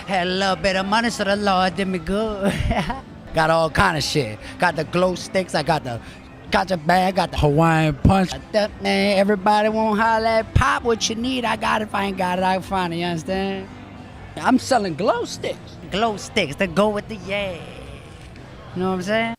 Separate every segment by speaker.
Speaker 1: Had a little bit of money, so the Lord did me good. Got all kind of shit. Got the glow sticks. I got the gotcha bag. Got the Hawaiian punch. Man, everybody won't holler at pop what you need. I got it. If I ain't got it, I can find it. You understand? I'm selling glow sticks. Glow sticks that go with the yeah. You know what I'm saying?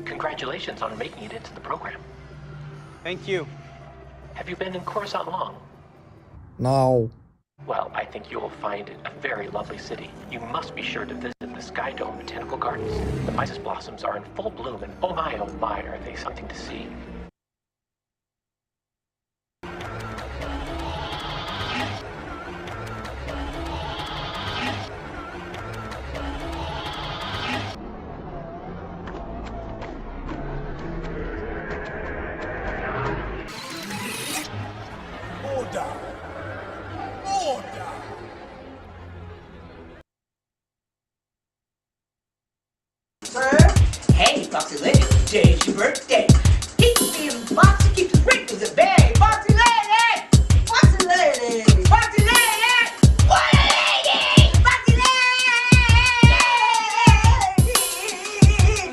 Speaker 2: Congratulations on making it into the program.
Speaker 3: Thank you.
Speaker 2: Have you been in Coruscant long?
Speaker 4: No.
Speaker 2: Well, I think you will find it a very lovely city. You must be sure to visit the Sky Dome Botanical Gardens. The Mysis blossoms are in full bloom, and oh my, are they something to see.
Speaker 5: Hey, Foxy Lady, today's your birthday. Keep feeling foxy, keep the wrinkles at bay. Foxy Lady! Foxy Lady! Foxy Lady! What a lady! Foxy Lady!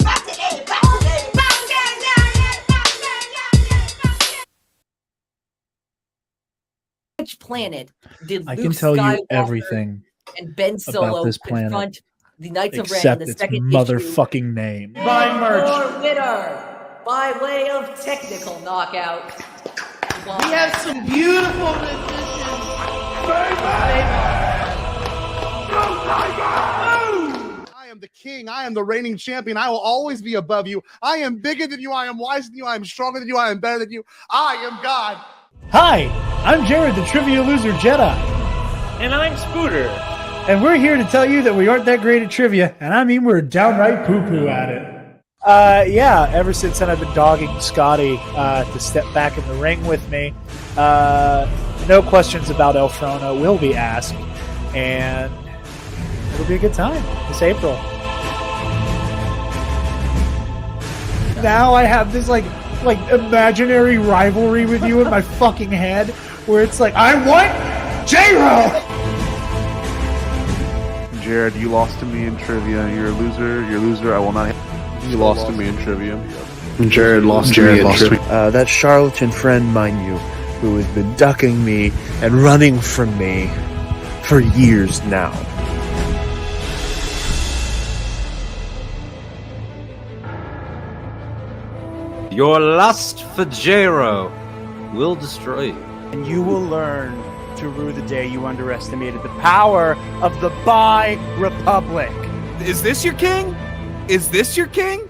Speaker 5: Foxy Lady! Foxy Lady! Foxy Lady!
Speaker 6: Which planet did
Speaker 7: I
Speaker 6: Luke
Speaker 7: can tell you
Speaker 6: Skywalker
Speaker 7: everything
Speaker 6: and Ben
Speaker 7: about
Speaker 6: Solo
Speaker 7: this planet,
Speaker 6: confront the Knights of Ren in
Speaker 7: except
Speaker 6: the
Speaker 7: its
Speaker 6: second
Speaker 7: motherfucking name.
Speaker 6: Buy merch. Your winner, by way of technical knockout.
Speaker 8: We have some beautiful musicians.
Speaker 9: I am the king. I am the reigning champion. I will always be above you. I am bigger than you. I am wiser than you. I am stronger than you. I am better than you. I am God.
Speaker 7: Hi, I'm Jarod, the Trivia Loser Jedi.
Speaker 3: And I'm Scooter.
Speaker 7: And we're here to tell you that we aren't that great at trivia, and I mean we're downright poo-poo at it. Yeah, ever since then I've been dogging Scotty to step back in the ring with me. No questions about El Frono will be asked, and it'll be a good time this April. Now I have this like imaginary rivalry with you in my fucking head, where it's like, I want J-Ro!
Speaker 10: Jarod, you lost to me in trivia. You're a loser. You're a loser. I will not. You lost to me in trivia.
Speaker 4: Jarod lost to me in trivia. That charlatan friend, mind you, who has been ducking me and running from me for years now.
Speaker 11: Your lust for J-Ro will destroy you.
Speaker 3: And you will learn to rue the day you underestimated the power of the Bi Republic.
Speaker 12: Is this your king? Is this your king?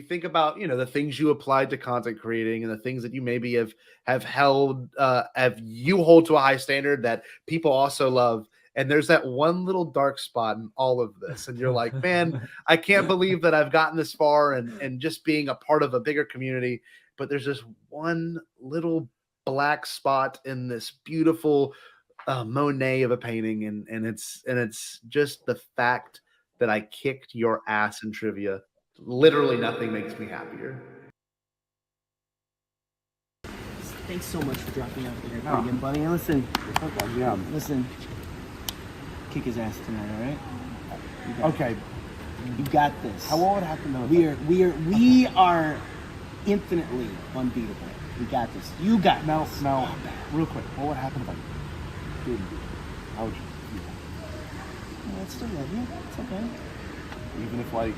Speaker 9: Think about the things you applied to content creating and the things that you maybe have held have you hold to a high standard that people also love, and there's that one little dark spot in all of this, and you're like, man, I can't believe that I've gotten this far and just being a part of a bigger community, but there's this one little black spot in this beautiful Monet of a painting, and it's just the fact that I kicked your ass in trivia. Literally nothing makes me happier.
Speaker 8: Thanks so much for dropping out there again, buddy. And listen, listen, kick his ass tonight, all right? You got this. How what would happen though? We are infinitely unbeatable. We got this. You got this.
Speaker 10: Now, real quick, what would happen if I didn't do it? How would you feel?
Speaker 8: Well, I still love you. It's okay.
Speaker 10: Even if, like,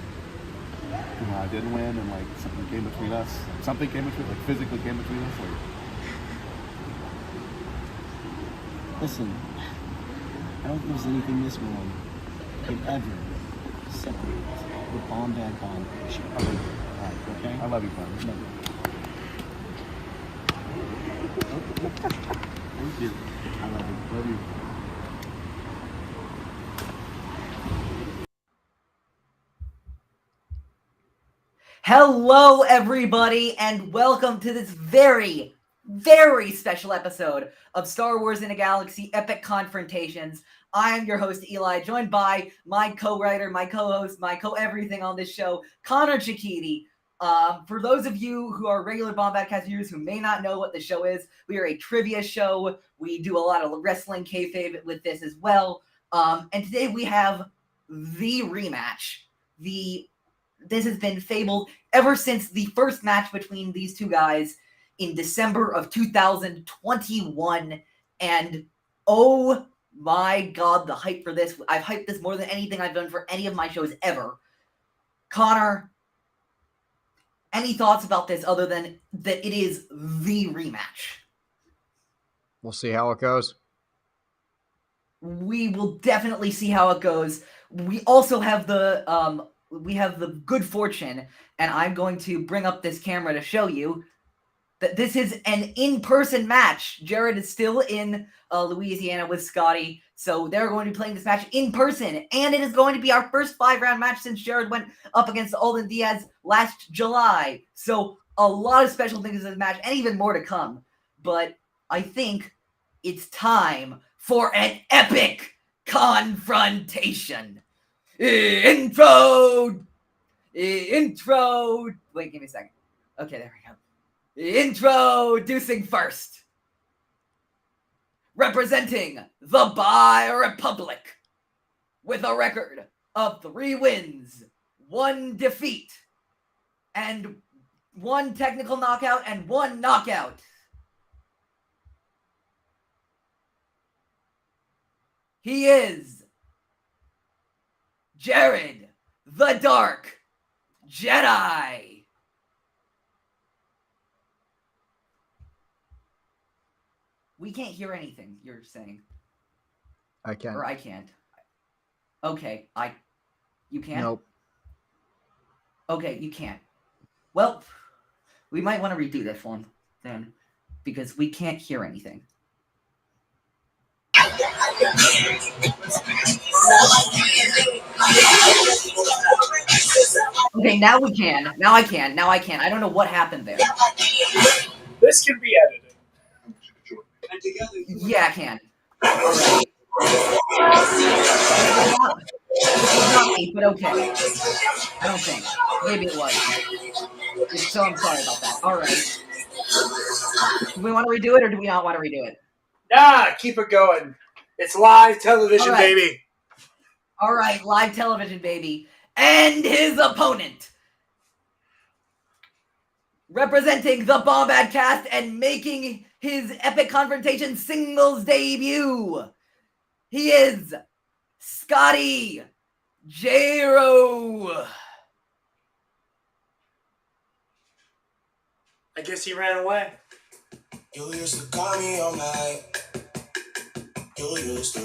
Speaker 10: I didn't win and, like, something came between us, like, physically came between us, like...
Speaker 8: Listen, I don't think there's anything this world can ever separate the Bombad Foundation.
Speaker 10: I love you. Alright,
Speaker 8: okay?
Speaker 10: I love you, Connor.
Speaker 8: Love you.
Speaker 10: Thank you. I love you. Love you.
Speaker 6: Hello, everybody, and welcome to this very, very special episode of Star Wars in a Galaxy Epic Confrontations. I am your host, Eli, joined by my co-writer, my co-host, my co-everything on this show, Connor Chikiti. For those of you who are regular Bombad cast viewers who may not know what the show is, we are a trivia show. We do a lot of wrestling kayfabe with this as well. And today we have the rematch. This has been fabled ever since the first match between these two guys in December of 2021. And oh my God, the hype for this. I've hyped this more than anything I've done for any of my shows ever. Connor, any thoughts about this other than that it is the rematch?
Speaker 13: We'll see how it goes.
Speaker 6: We will definitely see how it goes. We also have the good fortune, and I'm going to bring up this camera to show you that this is an in-person match. Jarod is still in Louisiana with Scotty, so they're going to be playing this match in person, and it is going to be our first 5-round match since Jarod went up against Alden Diaz last July. So a lot of special things in this match, and even more to come. But I think it's time for an epic confrontation. Intro. Wait, give me a second. Okay, there we go. Introducing first, representing the Bi Republic, with a record of 3 wins, 1 defeat, and 1 technical knockout and 1 knockout. He is Jarod, the Dark Jedi. We can't hear anything you're saying.
Speaker 13: I can.
Speaker 6: Or I can't. Okay, you can't?
Speaker 13: Nope.
Speaker 6: Okay, you can't. Well, we might want to redo this one then, because we can't hear anything. Okay, now we can. Now I can. I don't know what happened there.
Speaker 7: This can be edited.
Speaker 6: Yeah, I can. All right. It's not me, but okay. I don't think. Maybe it was. So I'm sorry about that. All right. Do we want to redo it, or do we not want to redo it?
Speaker 7: Nah, keep it going. It's live television, baby.
Speaker 6: All right, live television, baby. And his opponent, representing the Bombad cast and making his Epic Confrontation singles debut, he is Scotty Jarod.
Speaker 7: I guess he ran away.
Speaker 14: You used to call me all night. You used to.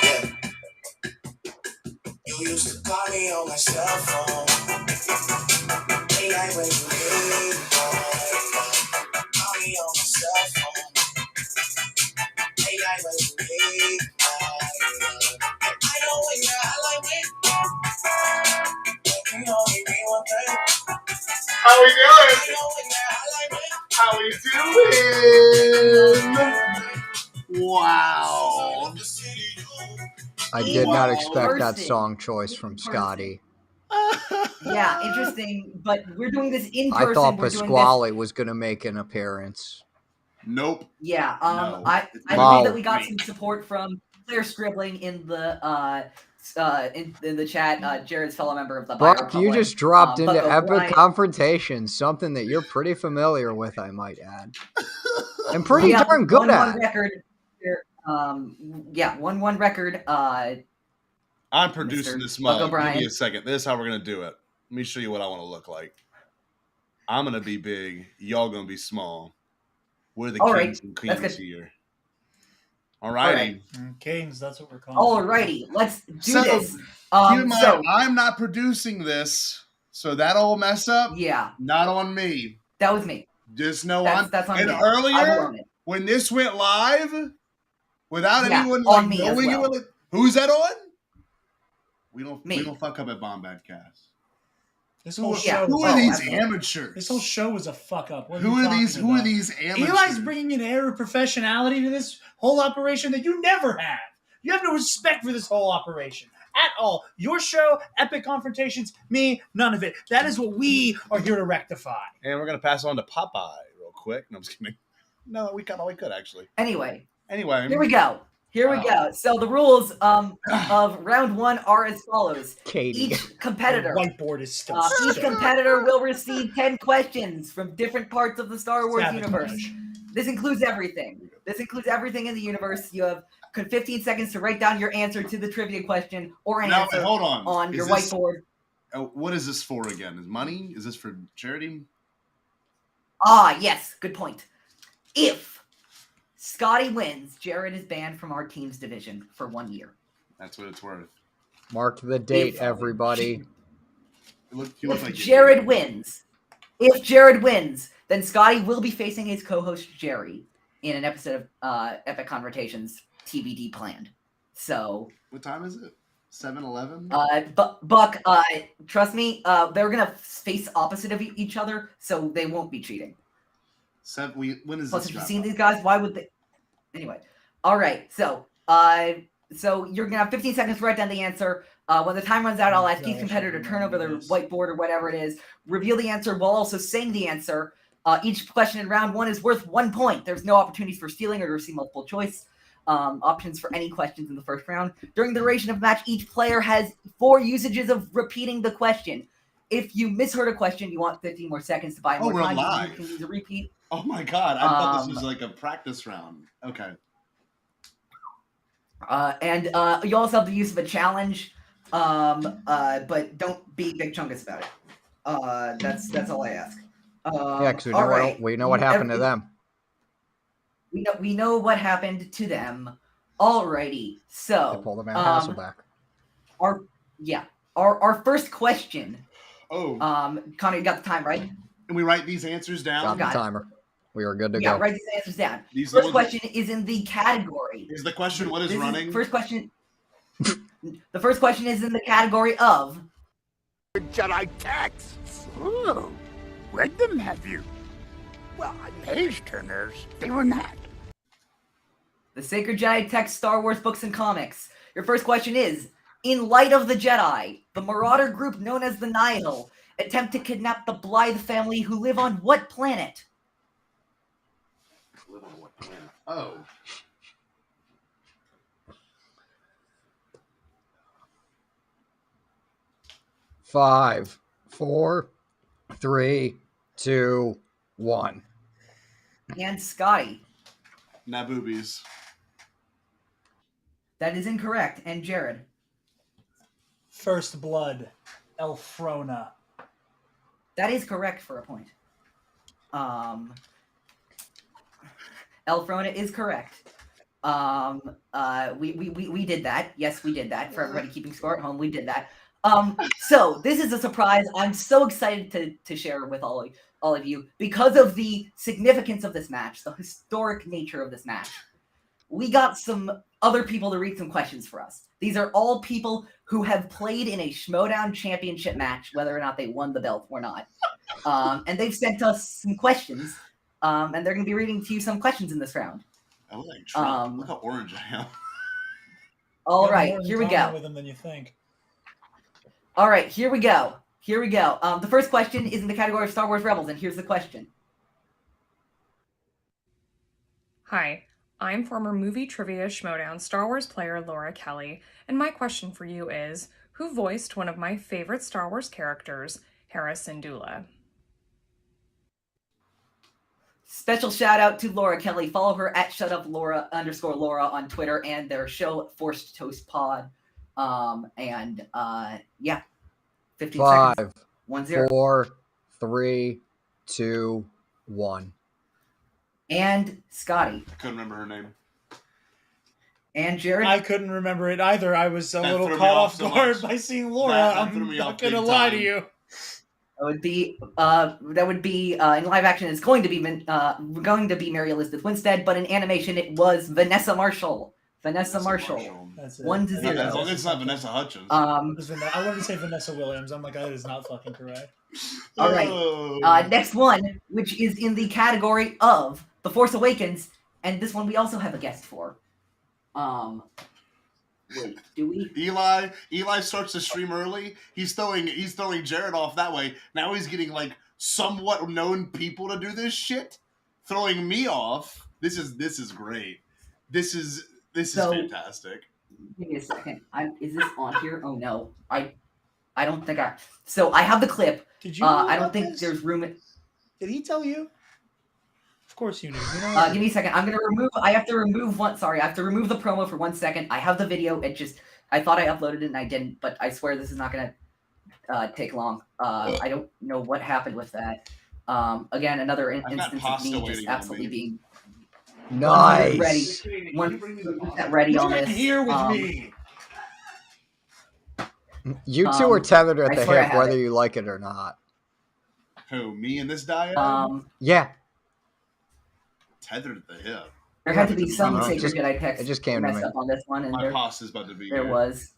Speaker 14: Yeah. You used to call me on my cell phone. Hey, I when you need call me on my cell phone. Hey, I when you need I know when you're out like me. You can only be one thing.
Speaker 10: How we doing? How we doing? Wow.
Speaker 13: I did not expect that song choice from Scotty.
Speaker 6: Yeah, interesting, but we're doing this in person.
Speaker 13: I thought Pasquale was going to make an appearance.
Speaker 10: Nope.
Speaker 6: Yeah,
Speaker 10: No.
Speaker 6: I believe that we got some support from Claire Scribbling in the in the chat, Jared's fellow member of the
Speaker 13: Buck,
Speaker 6: Republic.
Speaker 13: you just dropped into
Speaker 6: Buck
Speaker 13: Epic
Speaker 6: O'Brien.
Speaker 13: Confrontations, something that you're pretty familiar with, I might add. And pretty
Speaker 6: Yeah,
Speaker 13: darn good
Speaker 6: 1-1
Speaker 13: at.
Speaker 6: record. Here, 1-1 record.
Speaker 10: I'm producing
Speaker 6: Mr.
Speaker 10: this
Speaker 6: Buck
Speaker 10: mug. Give
Speaker 6: O'Brien.
Speaker 10: me a second. This is how we're gonna do it. Let me show you what I want to look like. I'm gonna be big. Y'all gonna be small. We're the
Speaker 6: All
Speaker 10: kings
Speaker 6: right,
Speaker 10: and
Speaker 6: that's
Speaker 10: queens
Speaker 6: good.
Speaker 10: here. All righty.
Speaker 7: Kings, that's what we're calling.
Speaker 6: Alrighty, let's do
Speaker 10: So,
Speaker 6: this.
Speaker 10: keep in mind, I'm not producing this, so that'll mess up.
Speaker 6: Yeah,
Speaker 10: Not on me.
Speaker 6: that was me.
Speaker 10: Just know
Speaker 6: That's on
Speaker 10: and
Speaker 6: me. I will
Speaker 10: earlier
Speaker 6: own it.
Speaker 10: when this went live, without
Speaker 6: Yeah,
Speaker 10: anyone
Speaker 6: on
Speaker 10: like
Speaker 6: me as
Speaker 10: knowing
Speaker 6: well.
Speaker 10: who's that on? We don't
Speaker 6: Me.
Speaker 10: fuck up at Bombad Cast.
Speaker 7: This whole show.
Speaker 10: Who are these amateurs?
Speaker 7: This whole show was a fuck up. What
Speaker 10: Who
Speaker 7: you
Speaker 10: are these?
Speaker 7: talking
Speaker 10: Who are
Speaker 7: about?
Speaker 10: these amateurs?
Speaker 7: Eli's bringing an air of professionality to this whole operation that you never have. You have no respect for this whole operation at all. Your show, Epic Confrontations, me, none of it. That is what we are here to rectify.
Speaker 10: And we're gonna pass on to Popeye real quick. No, I'm just kidding. No, we kind of could actually.
Speaker 6: Anyway,
Speaker 10: here
Speaker 6: we go. Here we go. So the rules of round 1 are as follows.
Speaker 13: Katie.
Speaker 6: Each competitor,
Speaker 7: The whiteboard is still
Speaker 6: each
Speaker 7: stuck.
Speaker 6: competitor will receive 10 questions from different parts of the Star Wars universe. This includes everything. This includes everything in the universe. You have 15 seconds to write down your answer to the trivia question or an answer
Speaker 10: hold on.
Speaker 6: your
Speaker 10: Is this-
Speaker 6: whiteboard.
Speaker 10: What is this for again? Is money? Is this for charity?
Speaker 6: Yes, good point. If Scotty wins, Jarod is banned from our team's division for 1 year.
Speaker 10: That's what it's worth.
Speaker 13: Mark the date, everybody.
Speaker 10: If
Speaker 6: Jarod wins, then Scotty will be facing his co-host Jerry in an episode of Epic Confrontations TBD planned. So
Speaker 10: what time is it? 7-11?
Speaker 6: Buck, trust me, they're gonna face opposite of each other, so they won't be cheating.
Speaker 10: When is
Speaker 6: Plus,
Speaker 10: this?
Speaker 6: if you've seen these guys, why would they? Anyway, all right. So you're gonna have 15 seconds to write down the answer. When the time runs out, I'll ask each competitor to turn over their whiteboard or whatever it is, reveal the answer while also saying the answer. Each question in round 1 is worth 1 point. There's no opportunities for stealing or to receive multiple choice options for any questions in the first round. During the duration of the match, each player has 4 usages of repeating the question. If you misheard a question, you want 15 more seconds to buy more
Speaker 10: we're
Speaker 6: time.
Speaker 10: live.
Speaker 6: You can use a repeat.
Speaker 10: Oh my god! I thought this was like a practice round. Okay.
Speaker 6: And you also have the use of a challenge, but don't be Big Chungus about it. That's all I ask.
Speaker 13: Yeah, because we know what happened to them.
Speaker 6: We know what happened to them. Alrighty, so
Speaker 13: They pulled the Van Tassel back.
Speaker 6: Our first question.
Speaker 10: Oh,
Speaker 6: Connor, you got the time right?
Speaker 10: And we write these answers down.
Speaker 13: Got the timer. We are good to
Speaker 6: Yeah,
Speaker 13: go.
Speaker 6: write these answers down.
Speaker 10: These
Speaker 6: First
Speaker 10: ones-
Speaker 6: question is in the category.
Speaker 10: Is the question what is running?
Speaker 6: First question. The first question is in the category of
Speaker 15: Jedi texts. Ooh, read them, have you? Well, page turners, they were not.
Speaker 6: the Sacred Jedi text, Star Wars books and comics. Your first question is: in light of the Jedi, the Marauder group known as the Nihil attempt to kidnap the Blythe family who live on what planet?
Speaker 10: Oh.
Speaker 13: Five, 4, 3, 2, 1.
Speaker 6: And Scotty.
Speaker 10: Naboobies.
Speaker 6: That is incorrect. And Jarod.
Speaker 7: First Blood, Elfrona.
Speaker 6: That is correct for a point. Elfrona is correct. We did that. Yes, we did that. For everybody keeping score at home, we did that. So this is a surprise. I'm so excited to share with all of you because of the significance of this match, the historic nature of this match. We got some other people to read some questions for us. These are all people who have played in a Schmodown championship match, whether or not they won the belt or not. And they've sent us some questions, and they're going to be reading to you some questions in this round.
Speaker 10: I look like Trump. Look how orange I am.
Speaker 6: All right, here we go.
Speaker 7: With them than you think.
Speaker 6: All right, here we go. Here we go. The first question is in the category of Star Wars Rebels, and here's the question.
Speaker 16: Hi, I'm former movie trivia Schmodown Star Wars player Laura Kelly, and my question for you is, who voiced one of my favorite Star Wars characters, Hera Syndulla?
Speaker 6: Special shout out to Laura Kelly. Follow her at @shutuplaura_Laura on Twitter and their show Forced Toast Pod. Yeah, 15 seconds. 1-0.
Speaker 13: 4, 3, 2, 1.
Speaker 6: And Scotty.
Speaker 10: I couldn't remember her name.
Speaker 6: And Jarod.
Speaker 7: I couldn't remember it either. I was a
Speaker 10: That
Speaker 7: little
Speaker 10: threw me
Speaker 7: caught
Speaker 10: off
Speaker 7: off
Speaker 10: so
Speaker 7: guard
Speaker 10: much.
Speaker 7: by seeing Laura.
Speaker 10: That threw
Speaker 7: I'm
Speaker 10: me
Speaker 7: not
Speaker 10: off
Speaker 7: going to
Speaker 10: big
Speaker 7: lie to
Speaker 10: time.
Speaker 7: you.
Speaker 6: That would be in live action. It's going to be Mary Elizabeth Winstead, but in animation it was Vanessa Marshall. Vanessa Marshall.
Speaker 7: That's it.
Speaker 6: 1-0.
Speaker 10: As long as it's not Vanessa Hudgens.
Speaker 7: I wanted to say Vanessa Williams. I'm like, that is not fucking correct.
Speaker 6: All right. Next one, which is in the category of The Force Awakens, and this one we also have a guest for. Wait, do we?
Speaker 10: Eli starts the stream early. He's throwing Jarod off that way. Now he's getting like somewhat known people to do this shit, throwing me off. This is great. This is fantastic.
Speaker 6: Give me a second. Is this on here? Oh no, I don't think I. So I have the clip.
Speaker 7: Did you? Know
Speaker 6: I don't
Speaker 7: about
Speaker 6: think
Speaker 7: this?
Speaker 6: there's room.
Speaker 7: Did he tell you? Of course you knew. You know
Speaker 6: Give me a second. I have to remove one. Sorry, I have to remove the promo for 1 second. I have the video. I thought I uploaded it and I didn't, but I swear this is not gonna take long. I don't know what happened with that. Again, another instance of me just absolutely being
Speaker 13: nice.
Speaker 6: ready. 100% ready on this.
Speaker 7: Here with me.
Speaker 13: You two are tethered at
Speaker 6: I
Speaker 13: the
Speaker 6: swear I
Speaker 13: hip,
Speaker 6: have
Speaker 13: whether
Speaker 6: it.
Speaker 13: you like it or not.
Speaker 10: Who, me and this diad?
Speaker 13: Yeah.
Speaker 10: Tethered at the hip.
Speaker 6: There had to be some
Speaker 13: It
Speaker 6: Sacred
Speaker 13: just-
Speaker 6: Jedi text
Speaker 13: it just came to
Speaker 6: messed
Speaker 13: me.
Speaker 6: up on this one, and
Speaker 10: My pasta's about to be
Speaker 6: there
Speaker 10: here.
Speaker 6: was.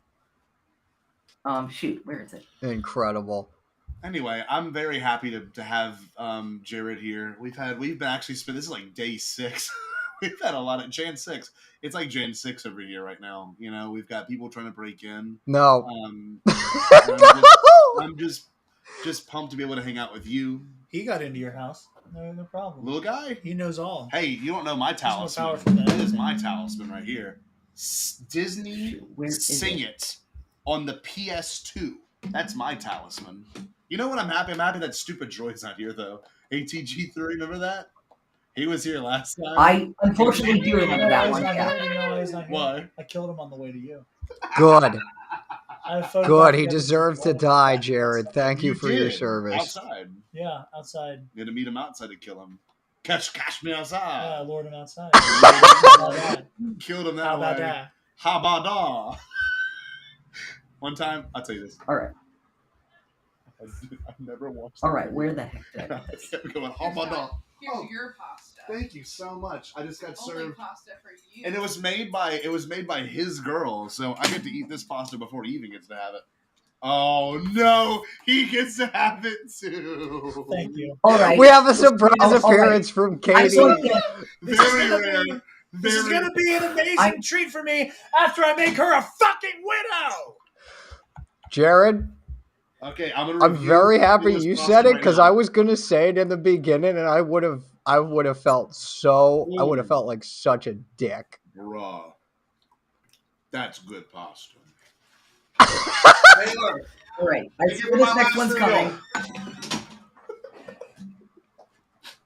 Speaker 6: Shoot, where is it?
Speaker 13: Incredible.
Speaker 10: Anyway, I'm very happy to have Jarod here. We've been actually spent. This is like day 6. We've had a lot of Jan 6. It's like Jan 6 over here right now. You know, we've got people trying to break in.
Speaker 13: No.
Speaker 10: I'm just pumped to be able to hang out with you,
Speaker 7: He got into your house. No problem.
Speaker 10: little guy.
Speaker 7: He knows all.
Speaker 10: Hey, you don't know my
Speaker 7: There's no
Speaker 10: talisman.
Speaker 7: power for that.
Speaker 10: This is my talisman right here. Disney
Speaker 6: Where is
Speaker 10: Sing It on the PS2. That's my talisman. You know what I'm happy? I'm happy that stupid droid's not here, though. ATG3, remember that? He was here last time.
Speaker 6: I unfortunately do remember that one.
Speaker 7: He's not
Speaker 6: Yeah.
Speaker 7: here. You know he's not here.
Speaker 10: Why?
Speaker 7: I killed him on the way to you.
Speaker 13: Good.
Speaker 7: I have photographs
Speaker 13: Good. He
Speaker 7: of him.
Speaker 13: deserved to die, Jarod. Thank you for your
Speaker 10: did.
Speaker 13: service.
Speaker 10: Outside.
Speaker 7: Yeah, outside.
Speaker 10: You had to meet him outside to kill him. Catch me outside.
Speaker 7: Yeah, I lured him outside.
Speaker 10: Killed him that
Speaker 7: How about
Speaker 10: way.
Speaker 7: that?
Speaker 10: How about that? One time, I'll tell you this.
Speaker 6: All right.
Speaker 10: I've never watched.
Speaker 6: All right. Where the heck did I put
Speaker 10: I
Speaker 6: this?
Speaker 10: kept going. How about that?
Speaker 17: Here's your pasta.
Speaker 10: Thank you so much. I just got
Speaker 17: Only
Speaker 10: served,
Speaker 17: pasta for you.
Speaker 10: and it was made by his girl, so I get to eat this pasta before he even gets to have it. Oh no, he gets to have it too.
Speaker 7: Thank you.
Speaker 6: All right.
Speaker 13: We have a surprise
Speaker 6: all right.
Speaker 13: appearance from
Speaker 6: I
Speaker 13: Katie.
Speaker 6: want to-
Speaker 10: Very rare.
Speaker 7: This is
Speaker 10: Very-
Speaker 7: gonna be an amazing treat for me after I make her a fucking widow.
Speaker 13: Jarod,
Speaker 10: Okay, I'm
Speaker 13: I'm very happy you said it because I was gonna say it in the beginning, and I would have felt like such a dick.
Speaker 10: Bruh. That's good pasta.
Speaker 6: All right. I swear this next one's coming.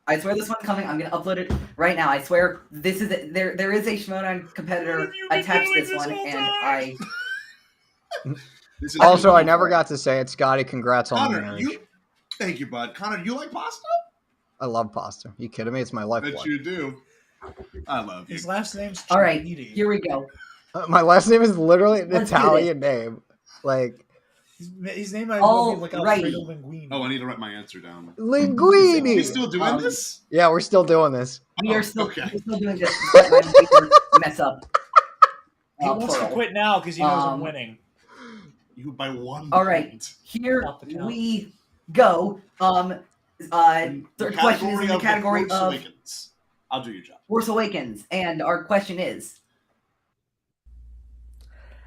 Speaker 6: I swear this one's coming. I'm gonna upload it right now. I swear this is there is a Shimodan competitor attached to this one, and I.
Speaker 13: Also, I never got to say it. Scotty, congrats on the
Speaker 10: Connor,
Speaker 13: marriage.
Speaker 10: thank you, bud. Connor, you like pasta?
Speaker 13: I love pasta. You kidding me? It's my
Speaker 10: Bet
Speaker 13: lifeblood.
Speaker 10: you do. I love you.
Speaker 7: His last name's
Speaker 6: All right.
Speaker 7: Chidi.
Speaker 6: Here we go.
Speaker 13: My last name is literally an
Speaker 6: Let's do
Speaker 13: Italian name. Like
Speaker 7: His name might
Speaker 6: All
Speaker 7: be like
Speaker 6: right.
Speaker 7: Alfredo Linguini.
Speaker 10: Oh, I need to write my answer down.
Speaker 13: linguini.
Speaker 10: We still doing this?
Speaker 13: Yeah, we're still doing this.
Speaker 6: We are still,
Speaker 10: okay.
Speaker 6: we're still doing this. Let my paper mess up.
Speaker 7: He wants to
Speaker 6: plural.
Speaker 7: quit now because he knows I'm winning.
Speaker 10: You by one.
Speaker 6: All right.
Speaker 10: point.
Speaker 6: Here
Speaker 7: Stop the count.
Speaker 6: we go. Third question is in the category
Speaker 10: Force
Speaker 6: of
Speaker 10: Awakens. I'll do your job.
Speaker 6: Force Awakens, and our question is.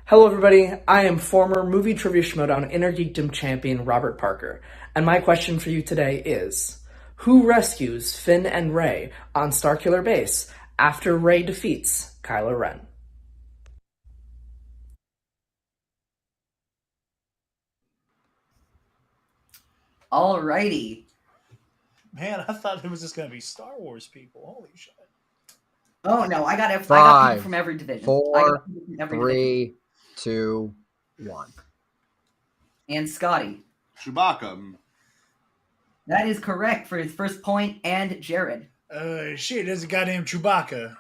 Speaker 18: Hello everybody, I am former Movie Trivia Schmodown Inner Geekdom champion Robert Parker, and my question for you today is, who rescues Finn and Rey on Starkiller Base after Rey defeats Kylo Ren?
Speaker 6: Alrighty.
Speaker 7: Man, I thought it was just going to be Star Wars people. Holy shit.
Speaker 6: Oh no, I got people
Speaker 13: Five,
Speaker 6: from every division.
Speaker 13: 4, 3, 2, 1.
Speaker 6: And Scotty.
Speaker 10: Chewbacca.
Speaker 6: That is correct for his first point, and Jarod.
Speaker 7: Shit, there's a goddamn Chewbacca.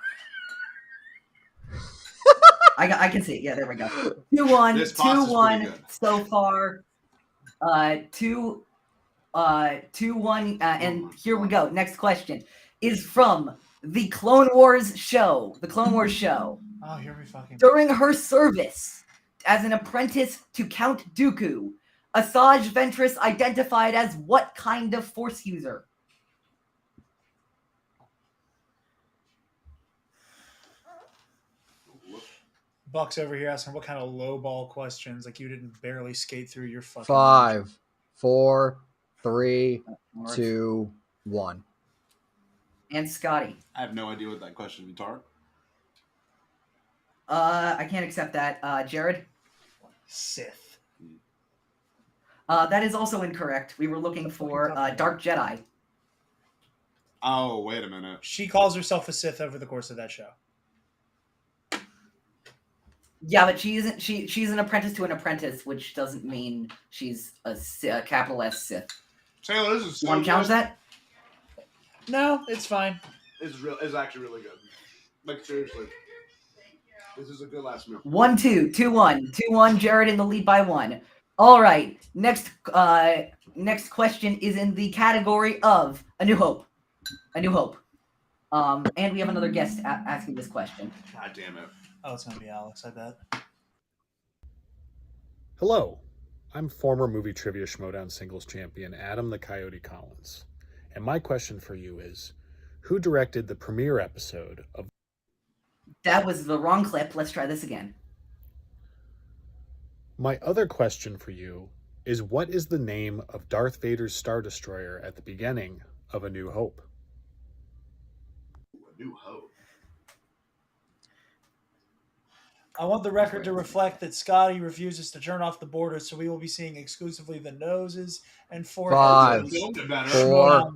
Speaker 6: I can see it. Yeah, there we go. 2-1.
Speaker 10: This pasta's pretty
Speaker 6: 2-1
Speaker 10: good.
Speaker 6: so far. 2-1. And here we go. Next question is from the Clone Wars show. The Clone Wars show.
Speaker 7: Oh, here we fucking.
Speaker 6: During her service as an apprentice to Count Dooku, Asajj Ventress identified as what kind of Force user?
Speaker 7: Buck's over here asking what kind of lowball questions. Like you didn't barely skate through your fucking.
Speaker 13: 5, 4, 3, 2, 1.
Speaker 6: And Scotty.
Speaker 10: I have no idea what that question is, Tar.
Speaker 6: I can't accept that. Jarod?
Speaker 7: Sith.
Speaker 6: That is also incorrect. We were looking for Dark Jedi.
Speaker 10: Oh, wait a minute.
Speaker 7: She calls herself a Sith over the course of that show.
Speaker 6: Yeah, but she isn't. She's an apprentice to an apprentice, which doesn't mean she's a capital S Sith.
Speaker 10: Taylor, this is so
Speaker 6: Want to challenge that?
Speaker 7: No, it's fine.
Speaker 10: It's actually really good. Like seriously, this is a good last meal.
Speaker 6: 1-2, 2-1, 2-1. Jarod in the lead by 1. All right. Next question is in the category of A New Hope. A New Hope. And we have another guest asking this question.
Speaker 10: God damn it.
Speaker 7: Oh, it's gonna be Alex, I bet.
Speaker 19: Hello, I'm former Movie Trivia Schmodown Singles Champion Adam the Coyote Collins, and my question for you is, who directed the premiere episode of...
Speaker 6: That was the wrong clip. Let's try this again.
Speaker 19: My other question for you is, what is the name of Darth Vader's Star Destroyer at the beginning of A New Hope?
Speaker 10: A New Hope.
Speaker 7: I want the record to reflect that Scotty refuses to turn off the border, so we will be seeing exclusively the noses and foreheads.
Speaker 13: 5, 4,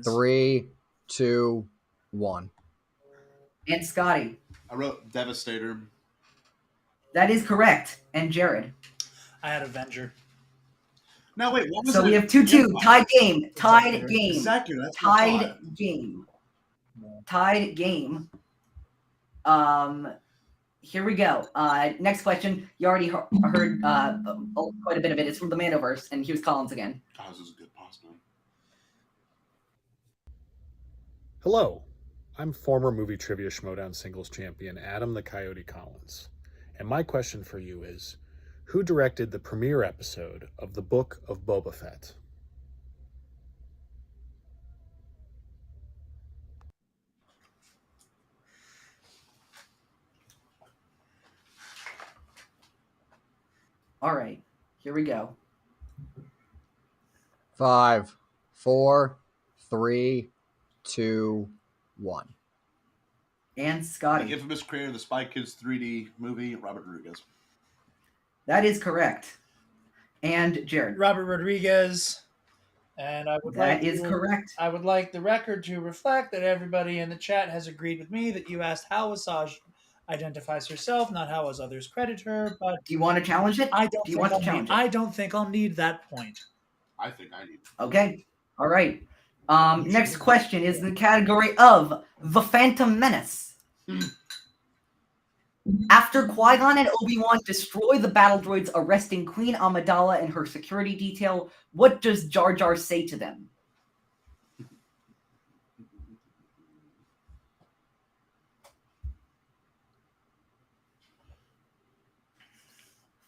Speaker 13: 3, 2, 1.
Speaker 6: And Scotty.
Speaker 10: I wrote Devastator.
Speaker 6: That is correct. And Jarod.
Speaker 7: I had Avenger.
Speaker 10: No, wait, what was
Speaker 6: So
Speaker 10: it?
Speaker 6: we have 2-2. Tied game. Tied
Speaker 10: Exactly.
Speaker 6: game.
Speaker 10: Exactly, that's what I
Speaker 6: Tied
Speaker 10: thought.
Speaker 6: game. Tied game. Here we go. Next question. You already heard quite a bit of it. It's from the Mandoverse, and here's Collins again.
Speaker 10: Oh, this is a good pasta.
Speaker 19: Hello, I'm former Movie Trivia Schmodown Singles Champion Adam the Coyote Collins, and my question for you is, who directed the premiere episode of the Book of Boba Fett?
Speaker 6: All right. Here we go.
Speaker 13: 5, 4, 3, 2, 1.
Speaker 6: And Scotty.
Speaker 10: The infamous creator of the Spy Kids 3D movie, Robert Rodriguez.
Speaker 6: That is correct. And Jarod.
Speaker 7: Robert Rodriguez. And I would
Speaker 6: That is correct.
Speaker 7: I would like the record to reflect that everybody in the chat has agreed with me that you asked how Asajj identifies herself, not how as others credit her. But
Speaker 6: do you want to challenge it?
Speaker 7: I don't.
Speaker 6: Do you want to challenge it?
Speaker 7: I don't think I'll need that point.
Speaker 10: I think I need.
Speaker 6: Okay. All right. Next question is in the category of The Phantom Menace. After Qui-Gon and Obi-Wan destroy the battle droids arresting Queen Amidala and her security detail, what does Jar Jar say to them?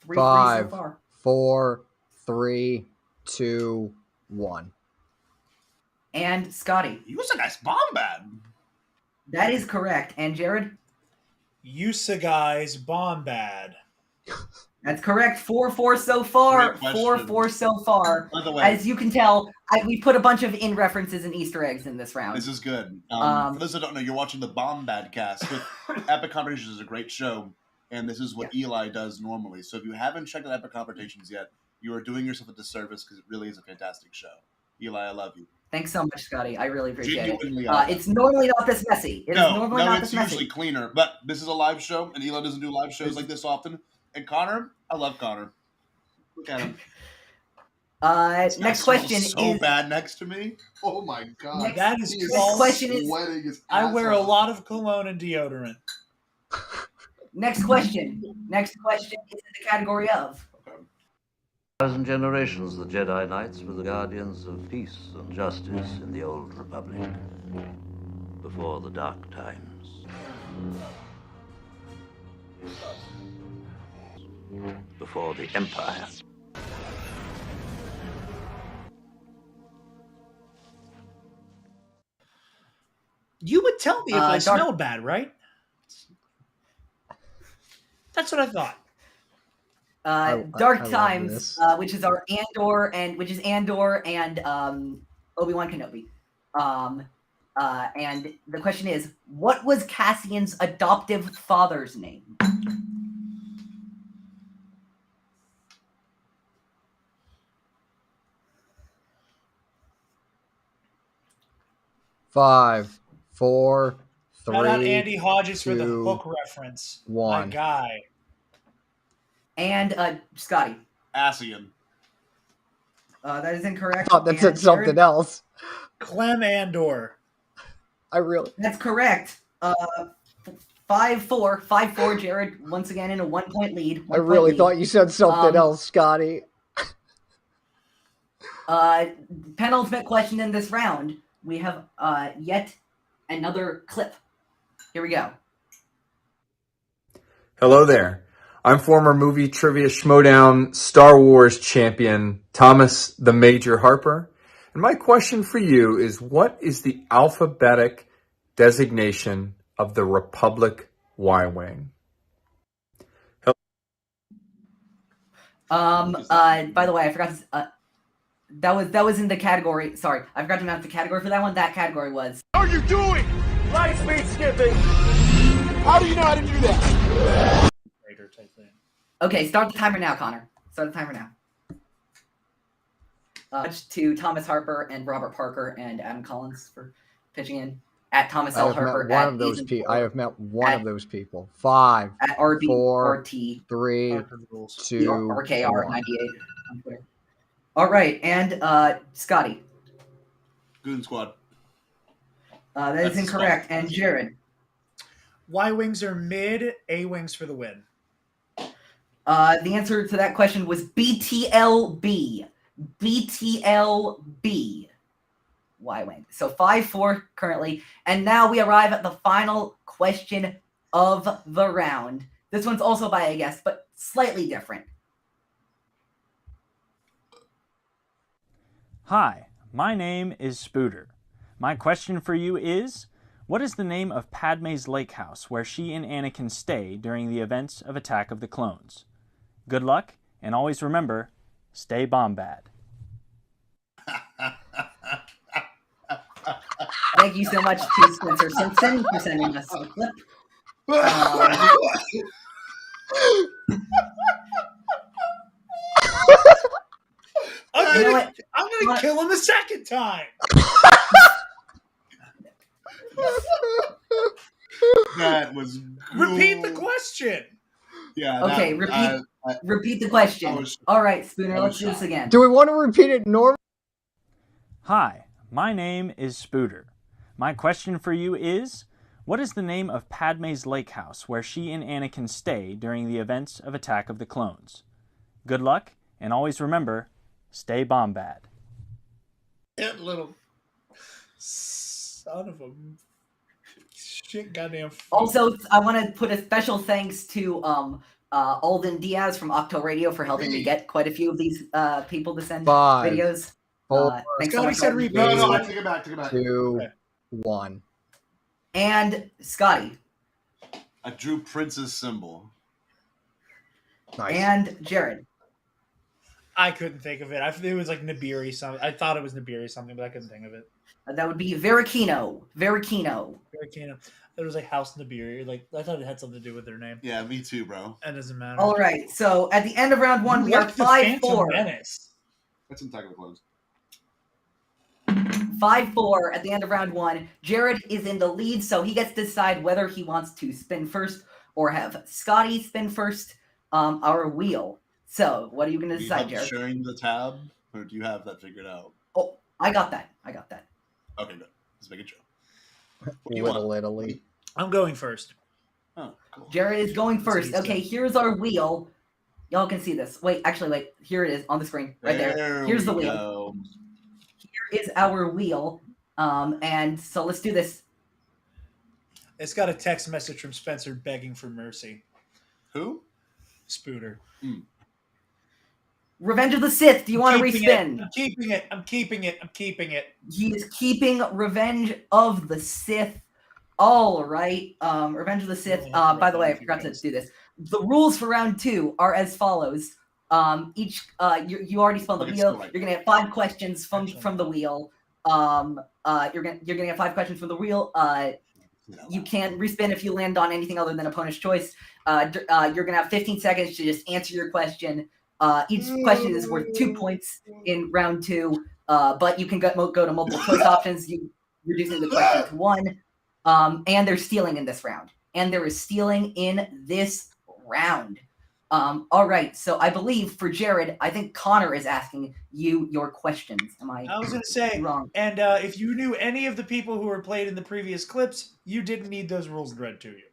Speaker 6: Three so
Speaker 13: 5,
Speaker 6: far.
Speaker 13: 4, 3, 2, 1.
Speaker 6: And Scotty.
Speaker 10: He was a nice Bombad.
Speaker 6: That is correct. And Jarod?
Speaker 7: Usagai's Bombad.
Speaker 6: That's correct. 4-4 so far.
Speaker 10: Great question.
Speaker 6: 4-4 so far.
Speaker 10: By the way,
Speaker 6: As you can tell, we put a bunch of in references and Easter eggs in this round.
Speaker 10: this is good. For those that don't know, you're watching the Bombad cast. Epic Confrontations is a great show, and this is what Eli does normally. So if you haven't checked out Epic Confrontations yet, you are doing yourself a disservice because it really is a fantastic show. Eli, I love you.
Speaker 6: Thanks so much, Scotty. I really appreciate
Speaker 10: Genuinely
Speaker 6: it.
Speaker 10: awesome.
Speaker 6: It's normally not this messy. It is normally not
Speaker 10: it's
Speaker 6: this messy.
Speaker 10: usually cleaner, but this is a live show, and Eli doesn't do live shows like this often. And Connor, I love Connor. Look at him.
Speaker 6: Next question
Speaker 10: so
Speaker 6: is
Speaker 10: bad next to me. Oh my god,
Speaker 7: That is
Speaker 10: He
Speaker 7: false.
Speaker 6: question is-
Speaker 10: sweating his
Speaker 7: I
Speaker 10: ass
Speaker 7: wear a
Speaker 10: off.
Speaker 7: lot of cologne and deodorant.
Speaker 6: next question. Next question is in the category of
Speaker 20: 1,000 generations, the Jedi Knights were the guardians of peace and justice in the Old Republic, before the Dark Times. Before the Empire.
Speaker 7: You would tell me if I
Speaker 6: Dark-
Speaker 7: smelled bad, right? That's what I thought.
Speaker 6: Dark
Speaker 13: I love
Speaker 6: Times,
Speaker 13: this.
Speaker 6: which is our Andor and Obi-Wan Kenobi. And the question is, what was Cassian's adoptive father's name?
Speaker 13: Five, four,
Speaker 7: Shout out
Speaker 13: three,
Speaker 7: Andy Hodges for the
Speaker 13: two,
Speaker 7: hook reference.
Speaker 13: one.
Speaker 7: My guy.
Speaker 6: And Scotty.
Speaker 10: Asian.
Speaker 6: That is incorrect.
Speaker 13: I thought that said
Speaker 6: And
Speaker 13: something
Speaker 6: Jared?
Speaker 13: else.
Speaker 7: Clem Andor.
Speaker 13: I really.
Speaker 6: That's correct. 5-4, Jared once again in a 1-point lead.
Speaker 13: I really thought you said something else, Scotty.
Speaker 6: Penultimate question in this round. We have yet another clip. Here we go.
Speaker 21: Hello there. I'm former movie trivia schmodown Star Wars champion Thomas the Major Harper. And my question for you is, what is the alphabetic designation of the Republic Y-Wing?
Speaker 6: By the way, I forgot to, that was in the category. Sorry, I forgot to announce the category for that one. That category was
Speaker 15: How are you doing? Light speed skipping. How do you know how to do that?
Speaker 6: Okay, start the timer now, Connor. Start the timer now. To Thomas Harper and Robert Parker and Adam Collins for pitching in. At Thomas
Speaker 13: I
Speaker 6: L.
Speaker 13: have
Speaker 6: Harper.
Speaker 13: met one
Speaker 6: at
Speaker 13: of those
Speaker 6: Ethan
Speaker 13: people.
Speaker 6: Ford,
Speaker 13: I have met one
Speaker 6: at-
Speaker 13: of those people. 5,
Speaker 6: At RB,
Speaker 13: 4,
Speaker 6: RT,
Speaker 13: 3, 2,
Speaker 6: RKR
Speaker 13: 1.
Speaker 6: 98 on Twitter. All right, and Scotty.
Speaker 10: Goon Squad.
Speaker 6: That
Speaker 10: That's
Speaker 6: is incorrect. And Jared.
Speaker 7: Y wings are mid, A wings for the win.
Speaker 6: The answer to that question was BTLB. BTLB. Y-Wing. So 5-4 currently. And now we arrive at the final question of the round. This one's also by a guest, but slightly different.
Speaker 22: Hi, my name is Spooter. My question for you is, what is the name of Padme's lake house where she and Anakin stay during the events of Attack of the Clones? Good luck, and always remember, stay Bombad.
Speaker 6: Thank you so much to Spencer Simpson for sending us a clip.
Speaker 7: I'm
Speaker 6: You know
Speaker 7: gonna,
Speaker 6: what?
Speaker 7: I'm gonna kill him a second time.
Speaker 10: That was
Speaker 7: Repeat the question.
Speaker 10: Yeah.
Speaker 6: Okay, repeat the question. All right, Spooner, let's do this again.
Speaker 13: Do we want to repeat it normal?
Speaker 22: Hi, my name is Spooter. My question for you is, what is the name of Padme's lake house where she and Anakin stay during the events of Attack of the Clones? Good luck, and always remember, stay Bombad.
Speaker 7: That little son of a shit goddamn.
Speaker 6: Also, I want to put a special thanks to Alden Diaz from Octo Radio for helping me get quite a few of these people to send
Speaker 13: 5,
Speaker 6: videos.
Speaker 13: 4,
Speaker 6: Thanks so much.
Speaker 10: No, I take it back.
Speaker 13: 2, 1.
Speaker 6: And Scotty.
Speaker 10: I drew Prince's symbol.
Speaker 13: Nice.
Speaker 6: And Jarod.
Speaker 7: I couldn't think of it. It was like Nibiri something. I thought it was Nibiri something, but I couldn't think of it.
Speaker 6: That would be Verikino. Verikino.
Speaker 7: It was like House Nibiri. Like I thought it had something to do with their name.
Speaker 10: Yeah, me too, bro.
Speaker 7: That doesn't matter.
Speaker 6: All right. So at the end of round one, we are
Speaker 7: Like the Phantom
Speaker 6: 5-4.
Speaker 7: Menace.
Speaker 10: That's Attack of the Clones.
Speaker 6: 5-4 at the end of round one. Jarod is in the lead, so he gets to decide whether he wants to spin first or have Scotty spin first our wheel. So what are you going to decide, Jarod?
Speaker 10: Sharing the tab, or do you have that figured out?
Speaker 6: Oh, I got that.
Speaker 10: Okay, good. Let's make it sure.
Speaker 13: Little Italy.
Speaker 7: I'm going first.
Speaker 10: Oh, cool.
Speaker 6: Jarod is going first. Okay, here's our wheel. Y'all can see this. Wait. Here it is on the screen. Right there. Here's the wheel.
Speaker 10: Go.
Speaker 6: Here is our wheel. And so let's do this.
Speaker 7: It's got a text message from Spencer begging for mercy.
Speaker 10: Who?
Speaker 7: Spooter.
Speaker 6: Revenge of the Sith. Do you want to respin?
Speaker 7: I'm keeping it.
Speaker 6: He is keeping Revenge of the Sith. All right. Revenge of the Sith. By the way, I forgot to do this. The rules for round two are as follows. You already spun the wheel. You're gonna have 5 questions from the wheel. You're gonna have 5 questions from the wheel. You can't respin if you land on anything other than opponent's choice. You're gonna have 15 seconds to just answer your question. Each question is worth 2 points in round 2, but you can go to multiple choice options. You reducing the question to 1. And there's stealing in this round. All right, so I believe for Jarod, I think Connor is asking you your questions. I
Speaker 7: was going to say,
Speaker 6: wrong?
Speaker 7: And if you knew any of the people who were played in the previous clips, you didn't need those rules read to you.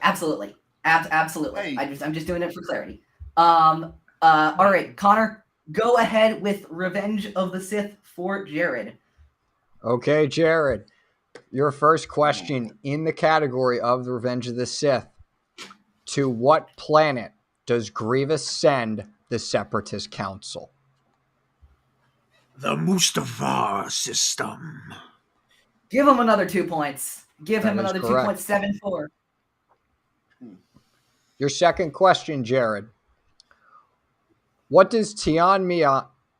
Speaker 6: Absolutely. Absolutely. Hey. I'm just doing it for clarity. All right, Connor, go ahead with Revenge of the Sith for Jarod.
Speaker 13: Okay, Jarod. Your first question in the category of the Revenge of the Sith. To what planet does Grievous send the Separatist Council?
Speaker 15: The Mustafar system.
Speaker 6: Give him another 2 points. Give
Speaker 13: That
Speaker 6: him
Speaker 13: is
Speaker 6: another
Speaker 13: correct.
Speaker 6: 2.74.
Speaker 13: Your second question, Jarod. What does Tian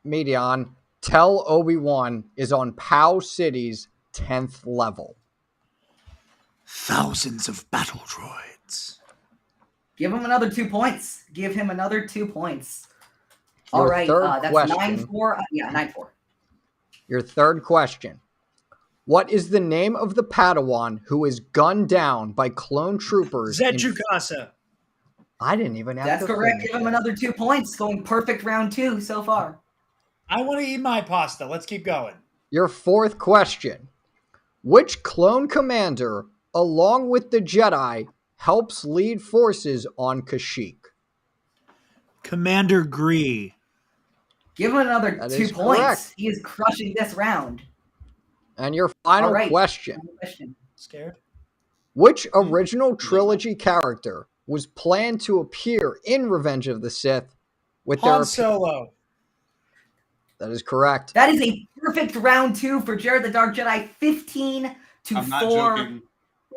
Speaker 13: Medion tell Obi-Wan is on Pow City's 10th level?
Speaker 15: Thousands of battle droids.
Speaker 6: Give him another 2 points. All right, that's
Speaker 13: question.
Speaker 6: 9-4. 9-4.
Speaker 13: Your third question. What is the name of the Padawan who is gunned down by clone troopers?
Speaker 7: Zed Jukasa.
Speaker 13: I didn't even have
Speaker 6: That's
Speaker 13: to
Speaker 6: correct.
Speaker 13: finish
Speaker 6: Give him
Speaker 13: it.
Speaker 6: another 2 points. Going perfect round 2 so far.
Speaker 7: I want to eat my pasta. Let's keep going.
Speaker 13: Your fourth question. Which clone commander, along with the Jedi, helps lead forces on Kashyyyk?
Speaker 7: Commander Gree.
Speaker 6: Give him another
Speaker 13: That
Speaker 6: 2
Speaker 13: is
Speaker 6: points.
Speaker 13: correct.
Speaker 6: He is crushing this round.
Speaker 13: And your final
Speaker 6: All right.
Speaker 13: question.
Speaker 7: Scared?
Speaker 13: Which original trilogy character was planned to appear in Revenge of the Sith with their
Speaker 7: Han Solo.
Speaker 13: That is correct.
Speaker 6: That is a perfect round 2 for Jarod the Dark Jedi. 15-4.
Speaker 10: I'm not joking.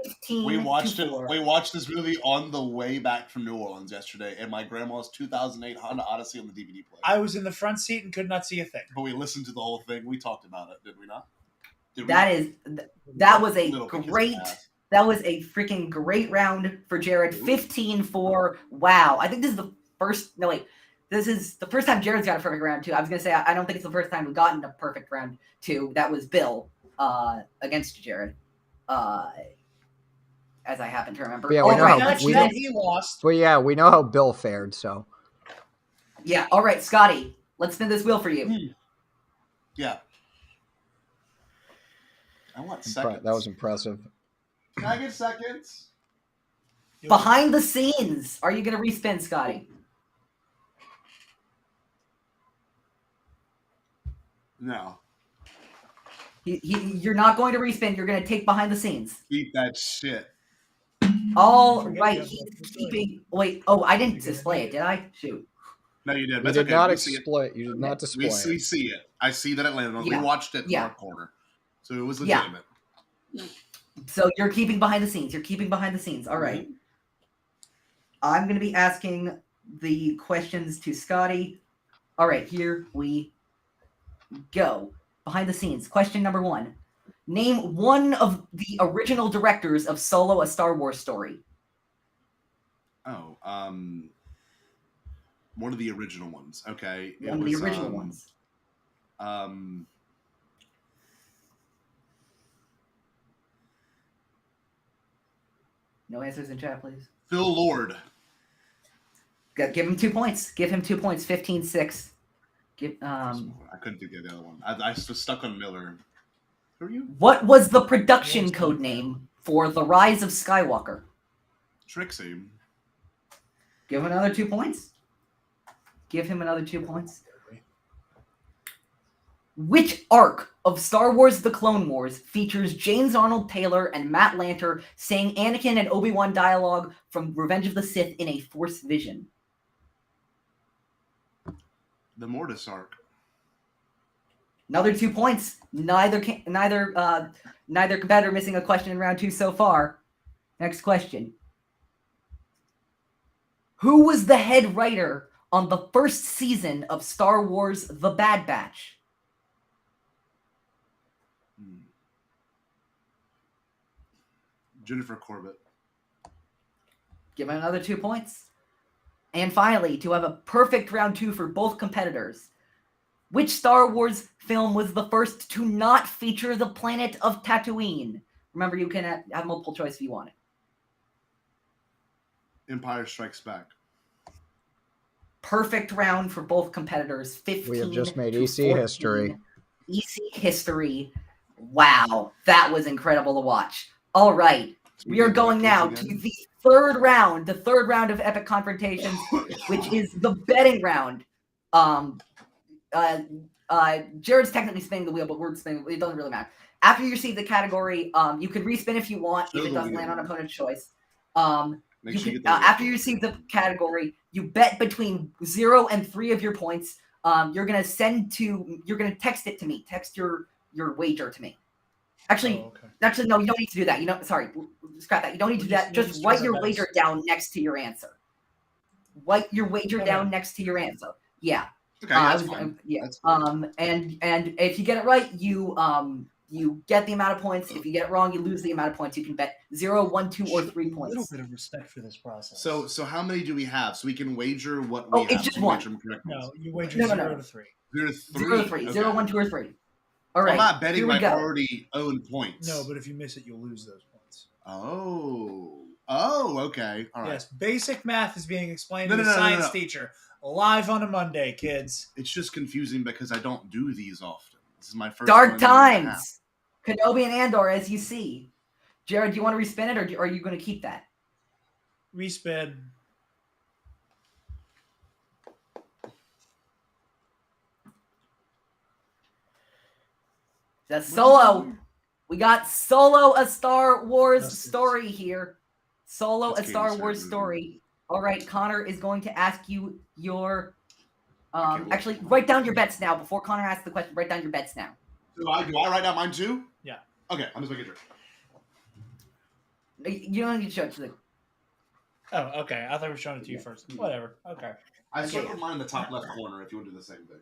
Speaker 6: 15
Speaker 10: We watched
Speaker 6: to
Speaker 10: it.
Speaker 6: 4.
Speaker 10: We watched this movie on the way back from New Orleans yesterday, and my grandma's 2008 Honda Odyssey on the DVD player.
Speaker 7: I was in the front seat and could not see a thing.
Speaker 10: But we listened to the whole thing. We talked about it, did we not?
Speaker 6: That was a freaking great round for Jarod. 15-4. Wow. I think this is the first. No, wait. This is the first time Jarod's got a perfect round 2. I was going to say, I don't think it's the first time we've gotten a perfect round 2. That was Bill against Jarod. As I happen to remember.
Speaker 13: Yeah,
Speaker 7: he lost.
Speaker 13: Well, yeah, we know how Bill fared, so.
Speaker 6: Yeah, all right, Scotty. Let's spin this wheel for you.
Speaker 10: Yeah. I want seconds.
Speaker 13: That was impressive.
Speaker 10: Can I get seconds?
Speaker 6: Behind the scenes. Are you going to respin, Scotty?
Speaker 10: No.
Speaker 6: You're not going to respin. You're going to take behind the scenes.
Speaker 10: Keep that shit.
Speaker 6: All right. He's keeping. Wait. Oh, I didn't display it, did I? Shoot.
Speaker 10: No, you did.
Speaker 13: You
Speaker 10: That's
Speaker 13: did
Speaker 10: okay.
Speaker 13: not
Speaker 10: We see it.
Speaker 13: display. You did not display.
Speaker 10: We see it. I see that it landed on.
Speaker 6: Yeah.
Speaker 10: We watched it in
Speaker 6: Yeah.
Speaker 10: our corner, so it was legitimate.
Speaker 6: So you're keeping behind the scenes. All right. I'm going to be asking the questions to Scotty. All right, here we go. Behind the scenes, question number 1. Name one of the original directors of Solo: A Star Wars Story.
Speaker 10: Oh, one of the original ones. Okay,
Speaker 6: One of the original ones. No answers in chat, please.
Speaker 10: Phil Lord.
Speaker 6: Give him 2 points. Give him 2 points. 15-6.
Speaker 10: I couldn't think of the other one. I was stuck on Miller. Who are you?
Speaker 6: What was the production code name for The Rise of Skywalker?
Speaker 10: Trixie.
Speaker 6: Give him another 2 points. Give him another 2 points. Which arc of Star Wars The Clone Wars features James Arnold Taylor and Matt Lanter saying Anakin and Obi-Wan dialogue from Revenge of the Sith in a Force vision?
Speaker 10: The Mortis arc.
Speaker 6: Another 2 points. Neither competitor missing a question in round 2 so far. Next question. Who was the head writer on the first season of Star Wars The Bad Batch?
Speaker 10: Jennifer Corbett.
Speaker 6: Give him another 2 points. And finally, to have a perfect round 2 for both competitors, which Star Wars film was the first to not feature the planet of Tatooine? Remember, you can have multiple choice if you want it.
Speaker 10: Empire Strikes Back.
Speaker 6: Perfect round for both competitors. 15.
Speaker 13: We have just made
Speaker 6: to
Speaker 13: EC
Speaker 6: 14.
Speaker 13: history.
Speaker 6: EC history. Wow, that was incredible to watch. All right, we are going now to the third round of Epic Confrontations, which is the betting round. Jared's technically spinning the wheel, but we're spinning. It doesn't really matter. After you receive the category, you can respin if you want, if it doesn't land on opponent's choice. After you receive the category, you bet between 0 and 3 of your points. You're gonna text it to me. Text your wager to me. Actually, no, you don't need to do that. Sorry, scrap that. You don't need to do that. Just write your wager down next to your answer. Write your wager down next to your answer. Yeah.
Speaker 10: Okay, that's fine.
Speaker 6: Yeah. And if you get it right, you get the amount of points. If you get it wrong, you lose the amount of points. You can bet 0, 1, 2, or 3 points.
Speaker 1: A little bit of respect for this process.
Speaker 10: So how many do we have? So we can wager what we have.
Speaker 6: It's just one.
Speaker 1: No, you wager 0 to 3.
Speaker 10: 0 to 3.
Speaker 6: 0 to 3.
Speaker 10: Okay.
Speaker 6: 0, 1, 2, or 3. All right.
Speaker 10: I'm not betting
Speaker 6: here we
Speaker 10: my
Speaker 6: go.
Speaker 10: already owned points.
Speaker 1: No, but if you miss it, you'll lose those points.
Speaker 10: Oh, okay. All right.
Speaker 7: Yes, basic math is being explained to
Speaker 10: No,
Speaker 7: the science
Speaker 10: no.
Speaker 7: teacher live on a Monday, kids.
Speaker 10: It's just confusing because I don't do these often. This is my first
Speaker 6: Dark
Speaker 10: one
Speaker 6: times. Kenobi and Andor, as you see. Jared, do you want to respin it, or are you going to keep that?
Speaker 7: Respin.
Speaker 6: That's Solo. We got Solo: A Star Wars Story here. Solo: A Star Wars Story. All right, Connor is going to ask you your. Actually, write down your bets now. Before Connor asks the question, write down your bets now.
Speaker 10: Do I write down mine too?
Speaker 7: Yeah.
Speaker 10: Okay, I'm just making sure.
Speaker 6: You don't need to show it to the.
Speaker 7: Oh, okay. I thought we were showing it to you first. Whatever. Okay.
Speaker 10: I circled mine in the top left corner if you want to do the same thing.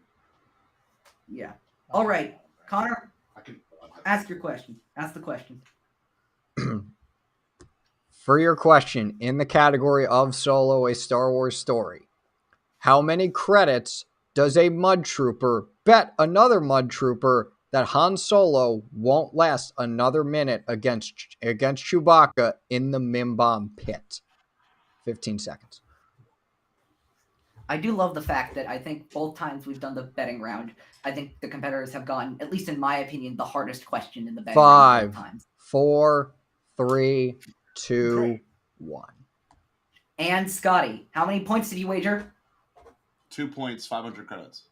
Speaker 6: Yeah. All right, Connor. Ask your question. Ask the question.
Speaker 13: For your question, in the category of Solo: A Star Wars Story, how many credits does a mud trooper bet another mud trooper that Han Solo won't last another minute against Chewbacca in the Mimban pit? 15 seconds.
Speaker 6: I do love the fact that I think both times we've done the betting round, I think the competitors have gotten, at least in my opinion, the hardest question in the betting round both
Speaker 13: 5,
Speaker 6: times.
Speaker 13: 4, 3, 2, 1.
Speaker 6: And Scotty, how many points did you wager?
Speaker 10: 2 points, 500 credits.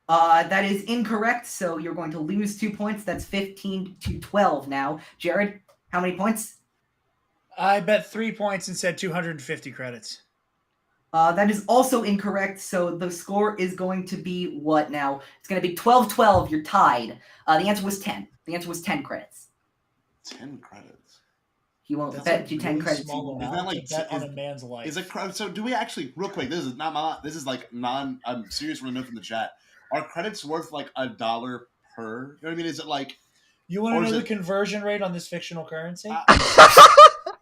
Speaker 6: That is incorrect, so you're going to lose 2 points. That's 15 to 12 now. Jared, how many points?
Speaker 7: I bet 3 points and said 250 credits.
Speaker 6: That is also incorrect, so the score is going to be what now? It's going to be 12-12. You're tied. The answer was 10. The answer was 10 credits.
Speaker 10: 10 credits.
Speaker 6: He won't
Speaker 1: That's
Speaker 6: bet
Speaker 1: a
Speaker 6: you 10
Speaker 1: really
Speaker 6: credits.
Speaker 1: small
Speaker 10: Is
Speaker 1: amount
Speaker 10: that like
Speaker 1: to bet on
Speaker 10: is-
Speaker 1: a man's life.
Speaker 10: Is it so? Do we actually real quick? This is not my. This is like non. I'm serious. From a note from the chat. Are credits worth like $1 per? You know what I mean? Is it like?
Speaker 1: You want
Speaker 10: or
Speaker 1: to
Speaker 10: is
Speaker 1: know the
Speaker 10: it-
Speaker 1: conversion rate on this fictional currency?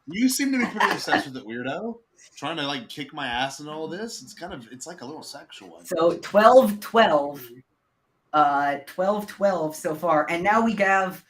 Speaker 10: You seem to be pretty obsessed with it, weirdo. Trying to like kick my ass and all this. It's like a little sexual.
Speaker 6: So 12-12. 12-12 so far. And now we have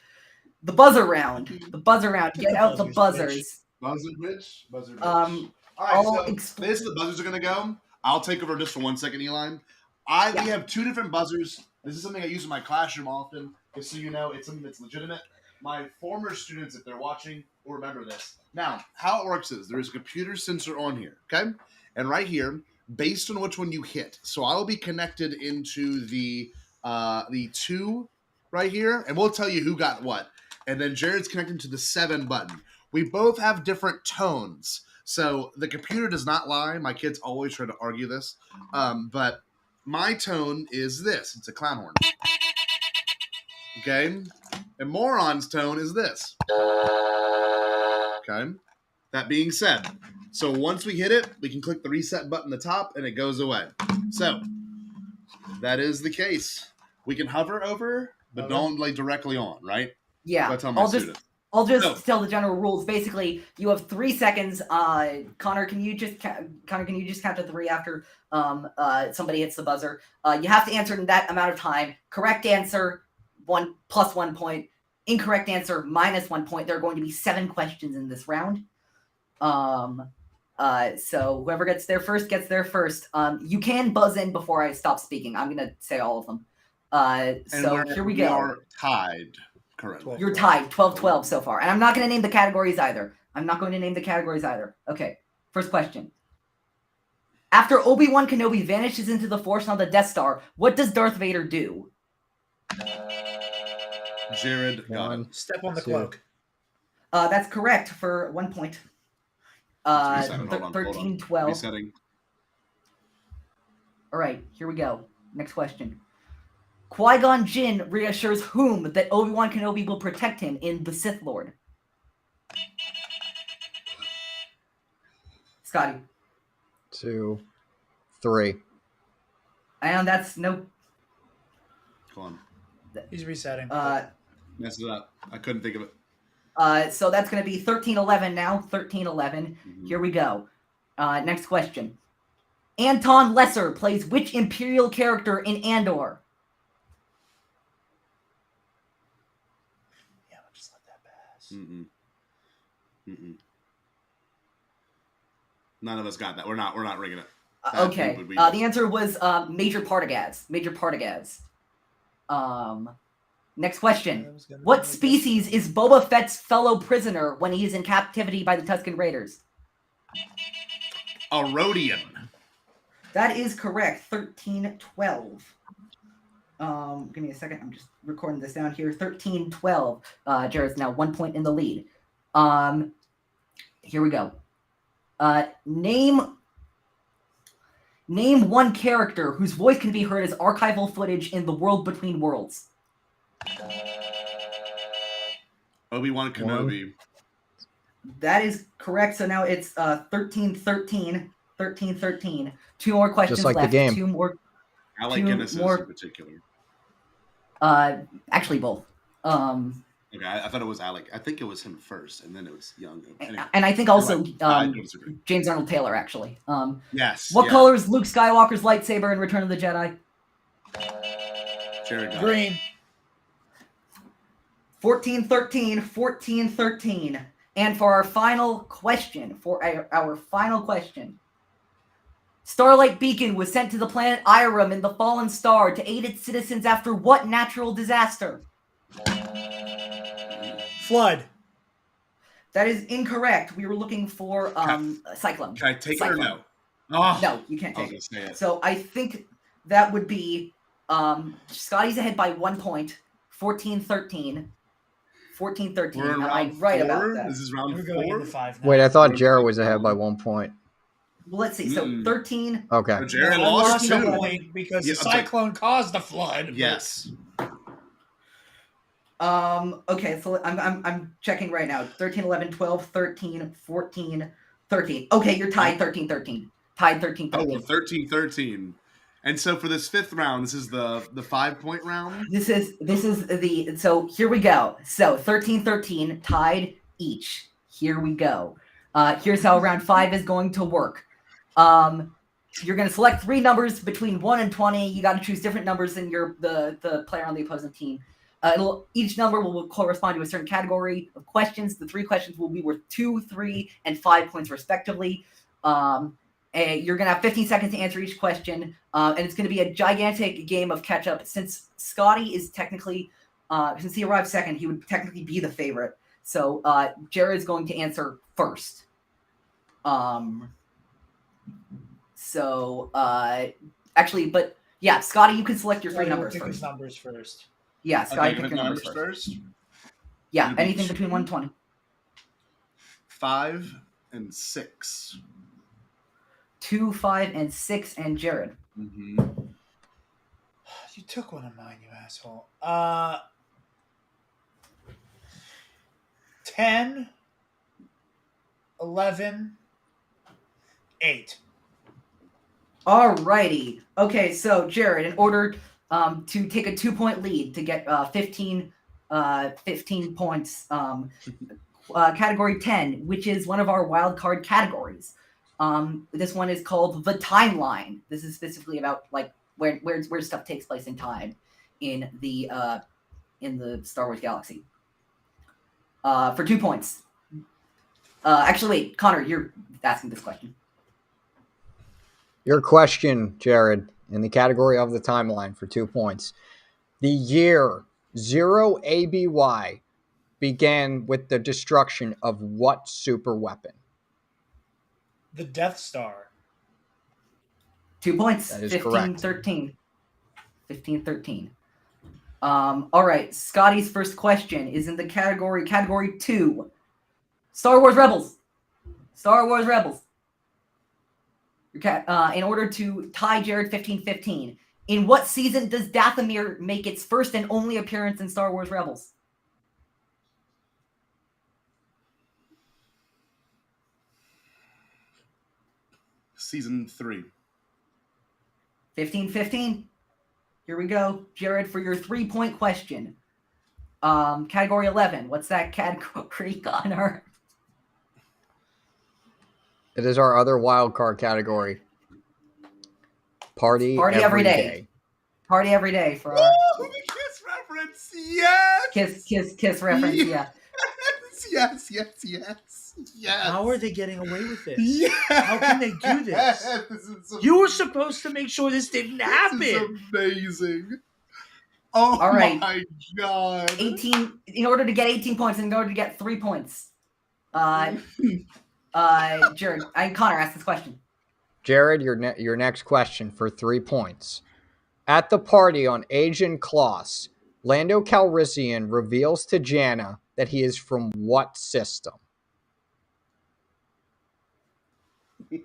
Speaker 6: the buzzer round. The buzzer round. Get out the buzzers.
Speaker 10: Buzzer bitch. Buzzer bitch.
Speaker 6: Um,
Speaker 10: All right,
Speaker 6: I'll
Speaker 10: so this is the buzzers are gonna go. I'll take over just for 1 second, Eli. We have 2 different buzzers. This is something I use in my classroom often. Just so you know, it's something that's legitimate. My former students, if they're watching, will remember this. Now, how it works is there is a computer sensor on here, okay? And right here, based on which one you hit. So I will be connected into the 2 right here, and we'll tell you who got what. And then Jared's connected to the 7 button. We both have different tones. So the computer does not lie. My kids always try to argue this. But my tone is this. It's a clown horn. Okay? And Moron's tone is this. Okay? That being said, so once we hit it, we can click the reset button at the top and it goes away. So that is the case. We can hover over, but don't like directly on, right?
Speaker 6: Yeah.
Speaker 10: That's how my students.
Speaker 6: I'll just tell the general rules. Basically, you have 3 seconds. Connor, can you just count to 3 after somebody hits the buzzer? You have to answer in that amount of time. Correct answer, 1 plus 1 point. Incorrect answer, minus 1 point. There are going to be 7 questions in this round. So whoever gets there first gets there first. You can buzz in before I stop speaking. I'm gonna say all of them. So here we go.
Speaker 10: We are tied. Correct.
Speaker 6: You're tied, 12-12 so far. And I'm not going to name the categories either. Okay, first question. After Obi-Wan Kenobi vanishes into the Force on the Death Star, what does Darth Vader do?
Speaker 10: Jared got him.
Speaker 1: Step on the cloak.
Speaker 6: That's correct for 1 point. 13-12.
Speaker 10: Resetting.
Speaker 6: All right, here we go. Next question. Qui-Gon Jinn reassures whom that Obi-Wan Kenobi will protect him in The Sith Lord? Scotty.
Speaker 13: 2, 3.
Speaker 6: And that's no.
Speaker 10: Come on.
Speaker 1: He's resetting.
Speaker 10: Messed it up. I couldn't think of it.
Speaker 6: So that's going to be 13-11 now. 13-11. Here we go. Next question. Anton Lesser plays which Imperial character in Andor?
Speaker 10: None of us got that. We're not ringing it.
Speaker 6: Okay. The answer was Major Partagaz. Next question. What species is Boba Fett's fellow prisoner when he is in captivity by the Tusken Raiders?
Speaker 10: A Rhodian.
Speaker 6: That is correct. 13-12. Give me a second. I'm just recording this down here. 13-12. Jared's now 1 point in the lead. Here we go. Name one character whose voice can be heard as archival footage in The World Between Worlds.
Speaker 10: Obi-Wan Kenobi.
Speaker 6: That is correct. So now it's 13-13. 13-13. 2 more questions
Speaker 13: Just like
Speaker 6: left.
Speaker 13: the game.
Speaker 6: 2 more.
Speaker 10: I like Guinnesses in particular.
Speaker 6: Actually both.
Speaker 10: Okay, I thought it was Alec. I think it was him first, and then it was Young. Anyway,
Speaker 6: and I think also
Speaker 10: I don't disagree.
Speaker 6: James Arnold Taylor, actually.
Speaker 10: Yes.
Speaker 6: What color is Luke Skywalker's lightsaber in Return of the Jedi?
Speaker 10: Jared got
Speaker 1: Green.
Speaker 6: 14-13. 14-13. And for our final question, Starlight Beacon was sent to the planet Iram in the Fallen Star to aid its citizens after what natural disaster?
Speaker 1: Flood.
Speaker 6: That is incorrect. We were looking for cyclone.
Speaker 10: Can I take it or no?
Speaker 6: Oh, no, you can't take it. So I think that would be Scotty's ahead by 1 point. 14-13. 14-13.
Speaker 10: We're in
Speaker 6: Am I
Speaker 10: round
Speaker 6: right
Speaker 10: 4?
Speaker 6: about that?
Speaker 10: This is round
Speaker 1: We're going
Speaker 10: 4?
Speaker 1: into 5 now.
Speaker 13: Wait, I thought Jarod was ahead by 1 point.
Speaker 6: Well, let's see. So 13.
Speaker 13: Okay.
Speaker 10: So Jared
Speaker 1: I
Speaker 10: lost
Speaker 1: a
Speaker 10: 2.
Speaker 1: point because
Speaker 10: Yeah,
Speaker 1: the cyclone caused the flood.
Speaker 10: Yes.
Speaker 6: Okay, so I'm checking right now. 13, 11, 12, 13, 14, 13. Okay, you're tied 13, 13. Tied 13, 13.
Speaker 10: Oh, 13, 13. And so for this fifth round, this is the 5-point round.
Speaker 6: This is the so here we go. So 13, 13 tied each. Here we go. Here's how round 5 is going to work. You're going to select 3 numbers between 1 and 20. You got to choose different numbers than the player on the opposing team. Each number will correspond to a certain category of questions. The 3 questions will be worth 2, 3, and 5 points respectively. And you're going to have 15 seconds to answer each question, and it's going to be a gigantic game of catch-up. Since Scotty is technically, since he arrived second, he would technically be the favorite. So Jarod is going to answer first. Actually, but yeah, Scotty, you can select your 3 numbers
Speaker 1: Pick
Speaker 6: first.
Speaker 1: his numbers first.
Speaker 6: Yeah, Scotty,
Speaker 10: Okay,
Speaker 6: pick your numbers
Speaker 10: first.
Speaker 6: Yeah,
Speaker 10: One
Speaker 6: anything
Speaker 10: each.
Speaker 6: between 1 and 20.
Speaker 10: 5 and 6.
Speaker 6: 2, 5, and 6, and Jarod.
Speaker 10: Mm-hmm.
Speaker 1: You took one of mine, you asshole. 10, 11, 8.
Speaker 6: Alrighty. Okay, so Jarod, in order to take a 2-point lead to get 15 points, category 10, which is one of our wild card categories. This one is called the timeline. This is specifically about like where stuff takes place in time in the Star Wars galaxy. For 2 points. Actually, wait, Connor, you're asking this question.
Speaker 13: Your question, Jarod, in the category of the timeline for 2 points. The year 0 ABY began with the destruction of what super weapon?
Speaker 1: The Death Star.
Speaker 6: 2 points.
Speaker 13: That is
Speaker 6: 15,
Speaker 13: correct.
Speaker 6: 13. 15, 13. All right. Scotty's first question is in the category 2. Star Wars Rebels. Star Wars Rebels. In order to tie Jarod 15-15, in what season does Dathomir make its first and only appearance in Star Wars Rebels?
Speaker 10: Season 3.
Speaker 6: 15-15. Here we go. Jarod, for your 3-point question. Category 11. What's that category, Connor?
Speaker 13: It is our other wild card category. Party every day.
Speaker 6: Party every day for our
Speaker 10: Woo! The Kiss reference. Yes.
Speaker 6: kiss reference. Yeah.
Speaker 10: Yes.
Speaker 1: How are they getting away with this?
Speaker 10: Yeah.
Speaker 1: How can they do this? You were supposed to make sure this didn't happen.
Speaker 10: This is amazing. Oh
Speaker 6: All right.
Speaker 10: my god.
Speaker 6: 18. In order to get 18 points, and in order to get 3 points. Jarod, Connor asked this question.
Speaker 13: Jarod, your next question for 3 points. At the party on Agen Kloss, Lando Calrissian reveals to Janna that he is from what system?
Speaker 1: It's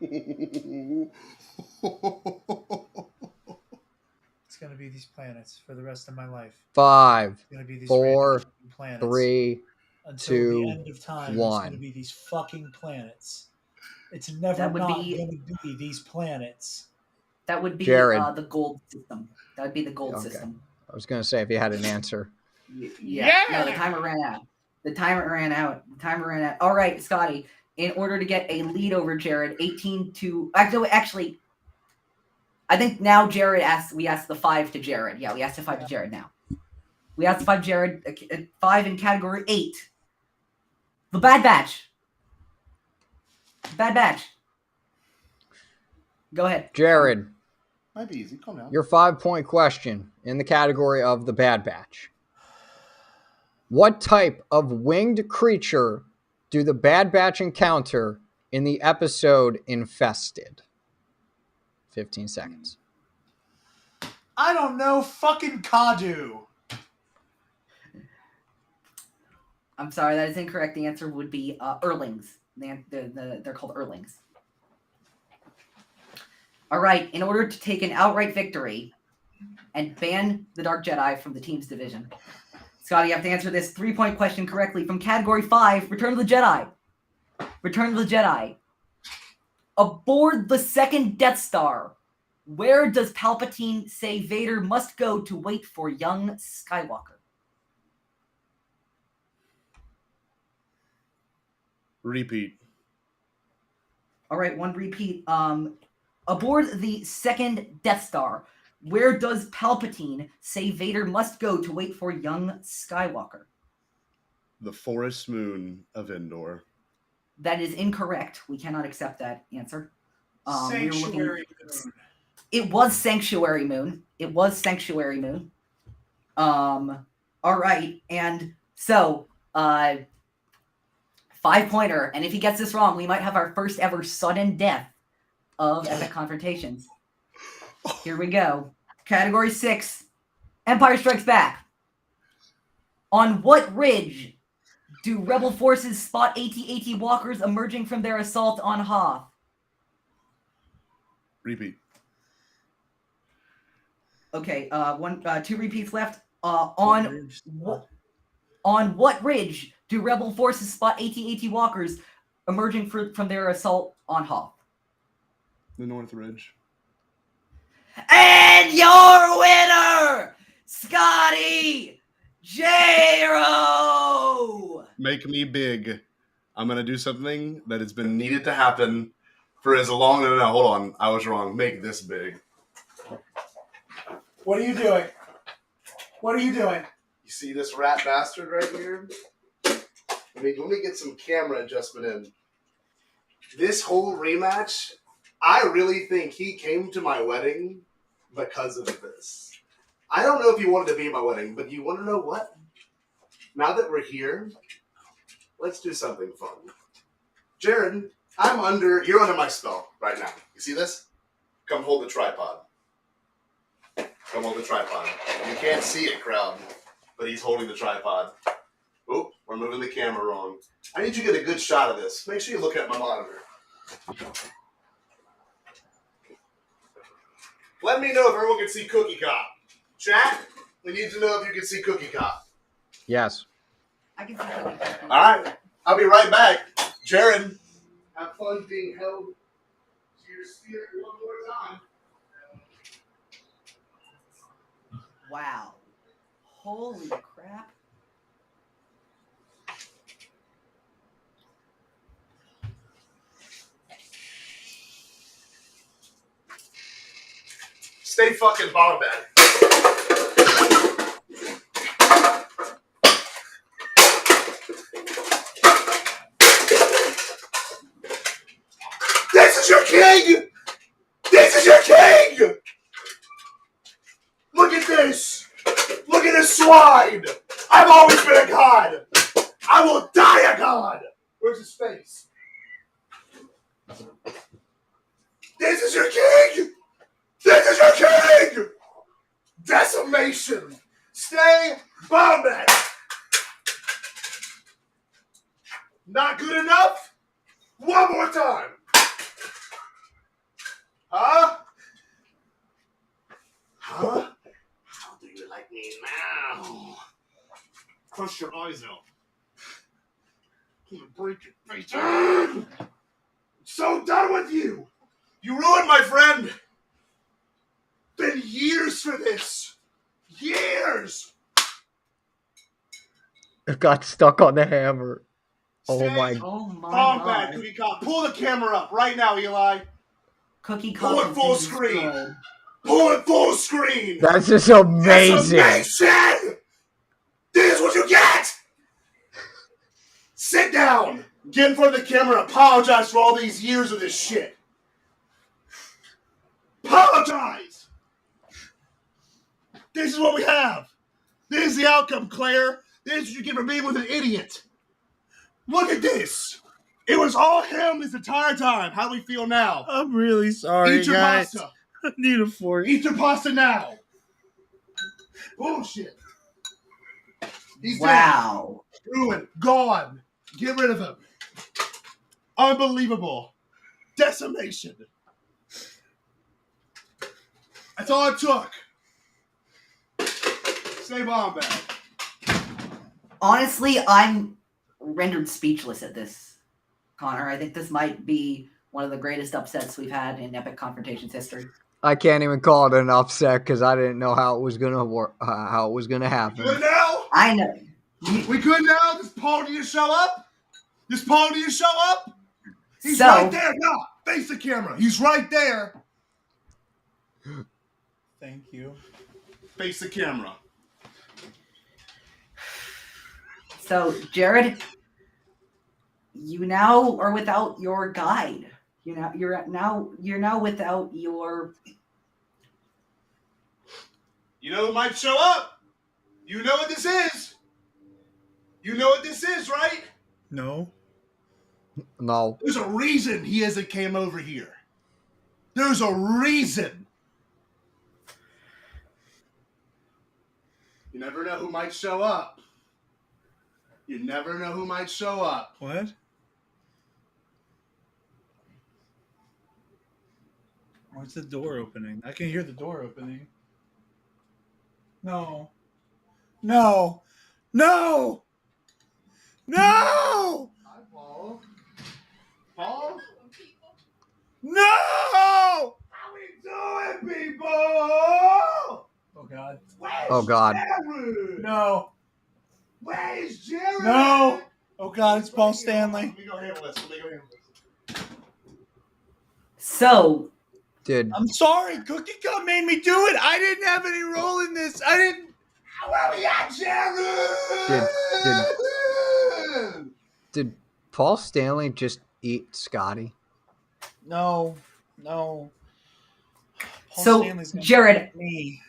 Speaker 1: going to be these planets for the rest of my life.
Speaker 13: 5,
Speaker 1: It's going to be these
Speaker 13: 4,
Speaker 1: random planets.
Speaker 13: 3,
Speaker 1: Until
Speaker 13: 2,
Speaker 1: the end of time, it's
Speaker 13: 1.
Speaker 1: going to be these fucking planets. It's never
Speaker 6: That would
Speaker 1: not
Speaker 6: be-
Speaker 1: going to be these planets.
Speaker 6: That would be
Speaker 13: Jarod.
Speaker 6: the gold system. That would be the gold
Speaker 13: Okay.
Speaker 6: system.
Speaker 13: I was going to say if you had an answer.
Speaker 6: Yeah. No, the timer ran out. All right, Scotty. In order to get a lead over Jarod, 18 to actually, I think now we asked the 5 to Jarod. Yeah, we asked the 5 to Jarod now. We asked the 5 Jarod. 5 in category 8. The Bad Batch. Bad Batch. Go ahead.
Speaker 13: Jarod,
Speaker 10: Might be easy. Calm down.
Speaker 13: your 5-point question in the category of the Bad Batch. What type of winged creature do the Bad Batch encounter in the episode Infested? 15 seconds.
Speaker 1: I don't know. Fucking Kadu.
Speaker 6: I'm sorry, that is incorrect. The answer would be Erlings. They're called Erlings. All right, in order to take an outright victory and ban the Dark Jedi from the team's division, Scotty, you have to answer this 3-point question correctly from category 5, Return of the Jedi. Return of the Jedi. Aboard the second Death Star, where does Palpatine say Vader must go to wait for young Skywalker?
Speaker 10: Repeat.
Speaker 6: All right, one repeat. Aboard the second Death Star, where does Palpatine say Vader must go to wait for young Skywalker?
Speaker 10: The forest moon of Endor.
Speaker 6: That is incorrect. We cannot accept that answer. We were looking-
Speaker 7: Sanctuary Moon.
Speaker 6: It was Sanctuary Moon. It was Sanctuary Moon. All right, and so 5-pointer, and if he gets this wrong, we might have our first ever sudden death of Epic Confrontations. Here we go. Category 6, Empire Strikes Back. On what ridge do Rebel forces spot AT-AT walkers emerging from their assault on Hoth?
Speaker 10: Repeat.
Speaker 6: Okay, 2 repeats left. On what ridge do Rebel forces spot AT-AT walkers emerging from their assault on Hoth?
Speaker 10: The North Ridge.
Speaker 6: And your winner, Scotty Jarod!
Speaker 10: Make me big. I'm going to do something that has been needed to happen for as long. No, hold on. I was wrong. Make this big.
Speaker 7: What are you doing? What are you doing?
Speaker 10: You see this rat bastard right here? Let me get some camera adjustment in. This whole rematch, I really think he came to my wedding because of this. I don't know if he wanted to be at my wedding, but you want to know what? Now that we're here, let's do something fun. Jarod, you're under my spell right now. You see this? Come hold the tripod. Come hold the tripod. You can't see it, crowd, but he's holding the tripod. Oh, we're moving the camera wrong. I need you to get a good shot of this. Make sure you look at my monitor. Let me know if everyone can see Cookie Cop. Chat, we need to know if you can see Cookie Cop.
Speaker 13: Yes.
Speaker 6: I can see Cookie Cop.
Speaker 10: All right, I'll be right back. Jarod, have fun being held to your spirit one more time.
Speaker 6: Wow. Holy crap.
Speaker 10: Stay fucking Bombad. This is your king! This is your king! Look at this! Look at this swine! I've always been a god! I will die a god! Where's his face? This is your king! This is your king! Decimation! Stay Bombad! Not good enough? One more time! Huh? Huh? How do you like me now? Crush your eyes out. I'm gonna break your face. I'm so done with you! You ruined my friend! Been years for this! Years!
Speaker 13: It got stuck on the hammer. Oh
Speaker 10: Stay
Speaker 13: my.
Speaker 10: Bombad, Cookie Cop. Pull the camera up right now, Eli.
Speaker 6: Cookie
Speaker 10: Pull
Speaker 6: Cop
Speaker 10: it full
Speaker 6: is
Speaker 10: screen.
Speaker 6: good.
Speaker 10: Pull it full screen.
Speaker 13: That's just amazing.
Speaker 10: Decimation! This is what you get! Sit down. Get in front of the camera and apologize for all these years of this shit. Apologize! This is what we have. This is the outcome, Claire. This is what you get for being with an idiot. Look at this. It was all him this entire time. How do we feel now?
Speaker 1: I'm really sorry,
Speaker 10: Eat your
Speaker 1: guys.
Speaker 10: pasta.
Speaker 1: I need a fork.
Speaker 10: Eat your pasta now. Bullshit. He's
Speaker 6: Wow.
Speaker 10: dead. Ruined. Gone. Get rid of him. Unbelievable. Decimation. That's all it took. Stay Bombad.
Speaker 6: Honestly, I'm rendered speechless at this, Connor. I think this might be one of the greatest upsets we've had in Epic Confrontations history.
Speaker 13: I can't even call it an upset because I didn't know how it was gonna work, how it was gonna happen.
Speaker 10: Good now?
Speaker 6: I know.
Speaker 10: We good now? Does Paul need to show up? He's
Speaker 6: So-
Speaker 10: right there. No, face the camera. He's right there.
Speaker 7: Thank you.
Speaker 10: Face the camera.
Speaker 6: So, Jarod, you now are without your guide. You're now without your.
Speaker 10: You know who might show up? You know what this is? You know what this is, right?
Speaker 7: No.
Speaker 13: No.
Speaker 10: There's a reason he hasn't came over here. There's a reason. You never know who might show up. You never know who might show up.
Speaker 7: What? What's the door opening? I can hear the door opening. No. No. No. No.
Speaker 10: Hi, Paul. Paul?
Speaker 7: No.
Speaker 10: How we doing, people?
Speaker 7: Oh God.
Speaker 13: Oh God.
Speaker 7: No.
Speaker 10: Where's Jerry?
Speaker 7: No. Oh God, it's Paul Stanley.
Speaker 10: Let me go handle this.
Speaker 6: So.
Speaker 13: Did
Speaker 7: I'm sorry, Cookie Cup made me do it. I didn't have any role in this. I didn't.
Speaker 10: Where we at, Jerry?
Speaker 13: did Paul Stanley just eat Scotty?
Speaker 7: No. Paul
Speaker 6: So,
Speaker 7: Stanley's gonna
Speaker 6: Jarod,
Speaker 7: eat me.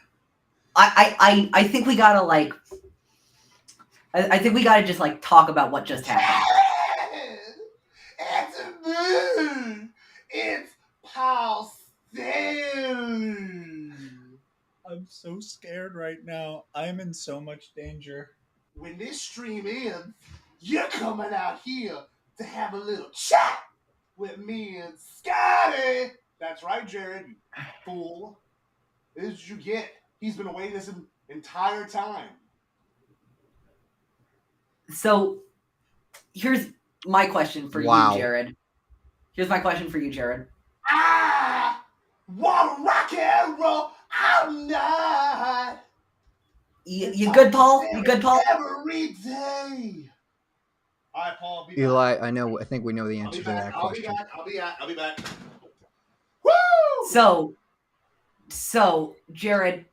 Speaker 6: I think we gotta like. I think we gotta just like talk about what just happened.
Speaker 10: It's me. It's Paul Stanley.
Speaker 7: I'm so scared right now. I'm in so much danger.
Speaker 10: When this stream ends, you're coming out here to have a little chat with me and Scotty. That's right, Jarod, you fool. This is what you get. He's been waiting this entire time.
Speaker 6: So, here's my question for
Speaker 13: Wow.
Speaker 6: you, Jarod. Here's my question for you, Jarod.
Speaker 10: I want to rock and roll. I'm not.
Speaker 6: You good, Paul? You good, Paul?
Speaker 10: Every day. All right, Paul. I'll be back.
Speaker 13: Eli, I think we know the
Speaker 10: I'll
Speaker 13: answer
Speaker 10: be
Speaker 13: to
Speaker 10: back.
Speaker 13: that
Speaker 10: I'll be
Speaker 13: question.
Speaker 10: back. I'll be back.
Speaker 6: So, Jarod,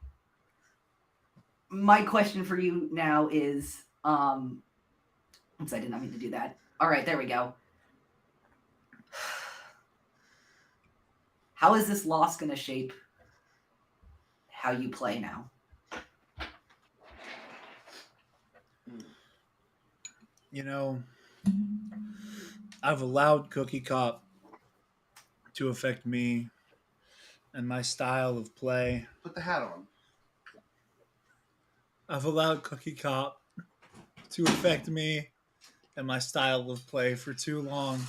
Speaker 6: my question for you now is, oops, I did not mean to do that. All right, there we go. How is this loss going to shape how you play now?
Speaker 7: You know, I've allowed Cookie Cop to affect me and my style of play.
Speaker 10: Put the hat on.
Speaker 7: I've allowed Cookie Cop to affect me and my style of play for too long.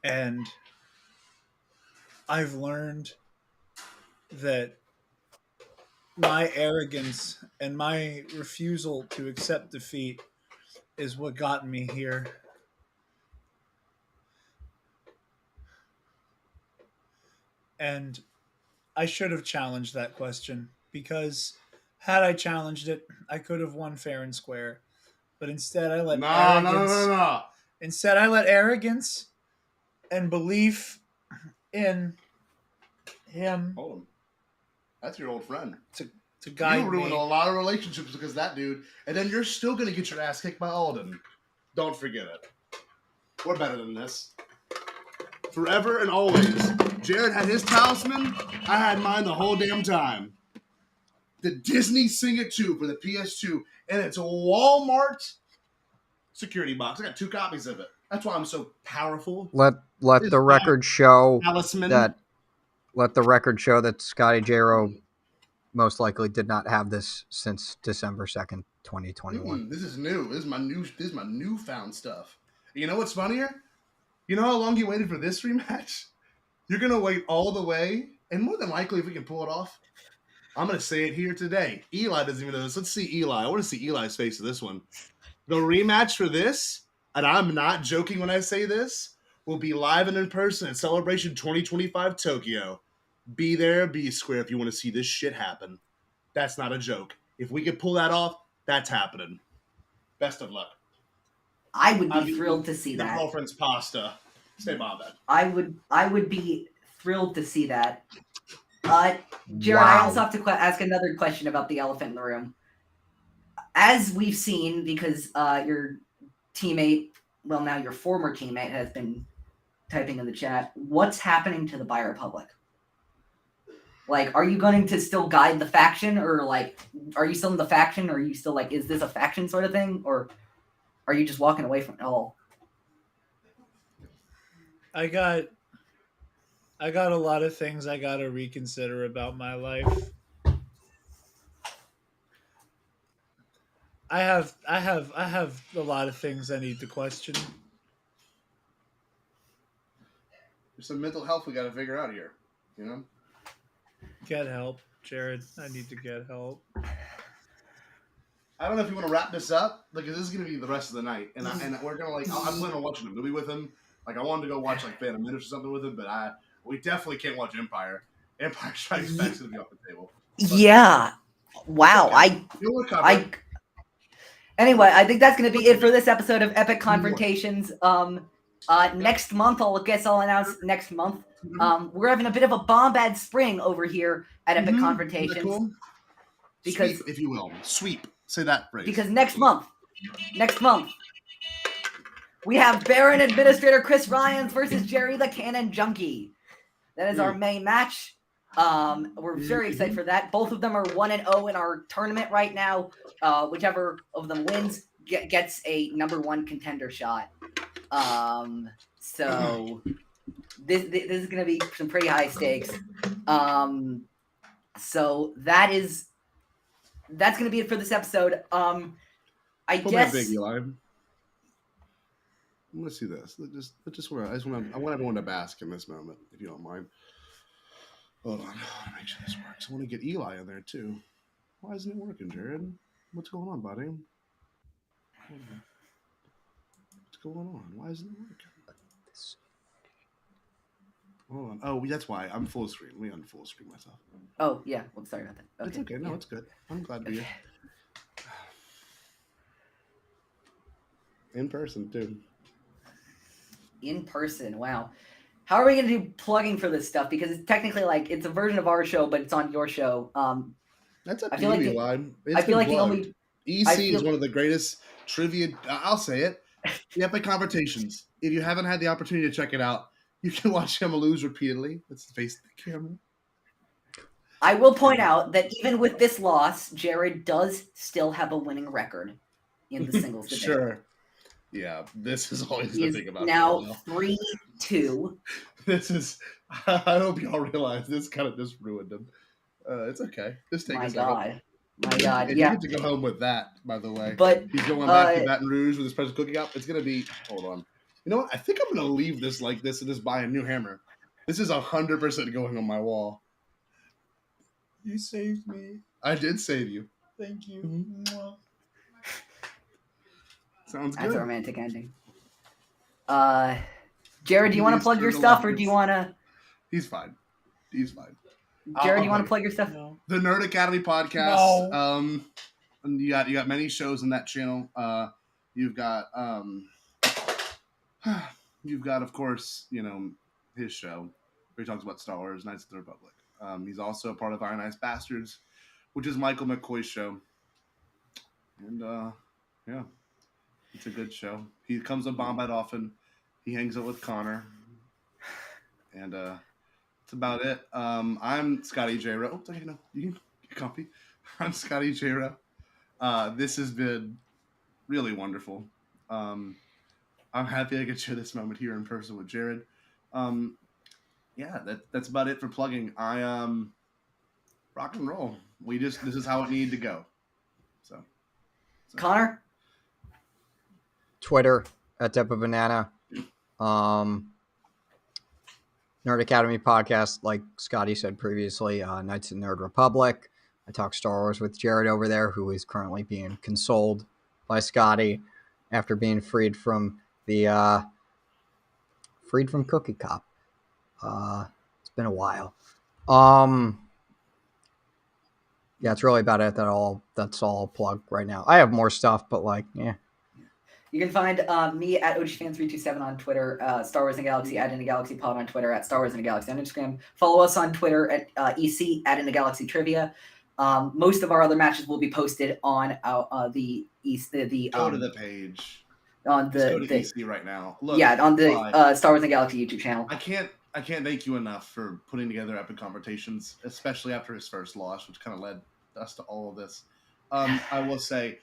Speaker 7: And I've learned that my arrogance and my refusal to accept defeat is what got me here. And I should have challenged that question, because had I challenged it, I could have won fair and square. But instead, I let
Speaker 10: No.
Speaker 7: Instead, I let arrogance and belief in him
Speaker 10: Hold him. That's your old friend.
Speaker 7: to guide
Speaker 10: You ruined
Speaker 7: me.
Speaker 10: a lot of relationships because of that dude, and then you're still gonna get your ass kicked by Alden. Don't forget it. We're better than this. Forever and always. Jarod had his talisman. I had mine the whole damn time. The Disney Sing It 2 for the PS2, and it's a Walmart security box. I got 2 copies of it. That's why I'm so powerful.
Speaker 13: Let the record show
Speaker 10: Talisman.
Speaker 13: that Scotty Jarod most likely did not have this since December 2nd, 2021.
Speaker 10: This is new. This is my newfound stuff. You know what's funnier? You know how long you waited for this rematch? You're gonna wait all the way, and more than likely, if we can pull it off, I'm going to say it here today. Eli doesn't even know this. Let's see Eli. I want to see Eli's face of this one. The rematch for this, and I'm not joking when I say this, will be live and in person at Celebration 2025 Tokyo. Be there, be square if you want to see this shit happen. That's not a joke. If we could pull that off, that's happening. Best of luck.
Speaker 6: I would be thrilled to see
Speaker 10: your
Speaker 6: that.
Speaker 10: girlfriend's pasta. Stay Bombad.
Speaker 6: I would be thrilled to see that. Jarod, I
Speaker 13: Wow.
Speaker 6: also have to ask another question about the elephant in the room. As we've seen, because your teammate, well, now your former teammate, has been typing in the chat, what's happening to the Bi Republic? Like, are you going to still guide the faction, or like, are you still in the faction, or are you still like, is this a faction sort of thing, or are you just walking away from it all?
Speaker 7: I got a lot of things I got to reconsider about my life. I have a lot of things I need to question.
Speaker 10: There's some mental health we got to figure out here. You know?
Speaker 7: Get help, Jarod. I need to get help.
Speaker 10: I don't know if you want to wrap this up, because this is going to be the rest of the night, and we're gonna I'm planning on watching a movie with him. Like, I wanted to go watch like Phantom Menace or something with him, but we definitely can't watch Empire. Empire Strikes Back is going to be off the table.
Speaker 6: Yeah. Wow.
Speaker 10: Okay.
Speaker 6: Anyway, I think that's going to be it for this episode of Epic Confrontations. Next month, I'll announce next month. We're having a bit of a Bombad spring over here at Epic Confrontations.
Speaker 10: Cool?
Speaker 6: Because,
Speaker 10: sweep, if you will. Sweep. Say that phrase.
Speaker 6: Because next month, we have Baron Administrator Chris Ryans versus Jerry the Cannon Junkie. That is our main match. We're very excited for that. Both of them are 1-0 in our tournament right now. Whichever of them wins gets a #1 contender shot. So this is going to be some pretty high stakes. So that's going to be it for this episode. I guess.
Speaker 10: Big Eli. Let's see this. I want everyone to bask in this moment, if you don't mind. Hold on. I want to make sure this works. I want to get Eli in there too. Why isn't it working, Jarod? What's going on, buddy? What's going on? Why isn't it working? Hold on. Oh, that's why. I'm full screen. Let me unfull screen myself.
Speaker 6: Oh, yeah. Well, sorry about that. Okay.
Speaker 10: It's okay. No, it's good. I'm glad to be here. In person, too.
Speaker 6: In person. Wow. How are we going to do plugging for this stuff? Because it's technically it's a version of our show, but it's on your show.
Speaker 10: That's up to you, Eli.
Speaker 6: I feel like the only...
Speaker 10: EC is one of the greatest trivia... I'll say it. The Epic Confrontations. If you haven't had the opportunity to check it out, you can watch him lose repeatedly. Let's face the camera.
Speaker 6: I will point out that even with this loss, Jarod does still have a winning record in the singles division.
Speaker 10: Sure. Yeah, this is always the thing about
Speaker 6: now 3-2.
Speaker 10: This is... I hope y'all realize this kind of just ruined him. It's okay. Just take a second.
Speaker 6: My God,
Speaker 10: and
Speaker 6: yeah.
Speaker 10: you get to go home with that, by the way.
Speaker 6: But
Speaker 10: he's going back to Baton Rouge with his present cooking up. It's going to be... Hold on. You know what? I think I'm going to leave this like this and just buy a new hammer. This is 100% going on my wall.
Speaker 7: You saved me.
Speaker 10: I did save you.
Speaker 7: Thank you.
Speaker 10: Mm-hmm. Sounds good.
Speaker 6: That's a romantic ending. Jarod, do you want to plug your stuff, or do you want to...
Speaker 10: He's fine.
Speaker 6: Jarod, do you want to plug your stuff? No.
Speaker 10: The Nerd Academy podcast. No. And you got many shows on that channel. You've got, of course, his show where he talks about Star Wars, Knights of the Republic. He's also a part of Iron Eyes Bastards, which is Michael McCoy's show. And yeah, it's a good show. He comes on Bombad often. He hangs out with Connor. And that's about it. I'm Scotty Jarod. Oh, okay, no, you can get comfy. I'm Scotty Jarod. This has been really wonderful. I'm happy I could share this moment here in person with Jarod. Yeah, that's about it for plugging. I rock and roll. This is how it needed to go. So.
Speaker 6: Connor?
Speaker 13: Twitter at @DepaBanana. Nerd Academy podcast, like Scotty said previously, Knights of the Nerd Republic. I talk Star Wars with Jarod over there, who is currently being consoled by Scotty after being freed from the Cookie Cop. It's been a while. Yeah, it's really about it. That's all I'll plug right now. I have more stuff, but yeah.
Speaker 6: You can find me at OGFan327 on Twitter, Star Wars in a Galaxy at In a Galaxy Pod on Twitter, at Star Wars in a Galaxy on Instagram. Follow us on Twitter at EC at In a Galaxy Trivia. Most of our other matches will be posted on the
Speaker 10: Go to the page.
Speaker 6: On
Speaker 10: Just go to
Speaker 6: the
Speaker 10: EC right now. Look,
Speaker 6: on the Star Wars in a Galaxy YouTube channel.
Speaker 10: I can't thank you enough for putting together Epic Confrontations, especially after his first loss, which kind of led us to all of this. I will say,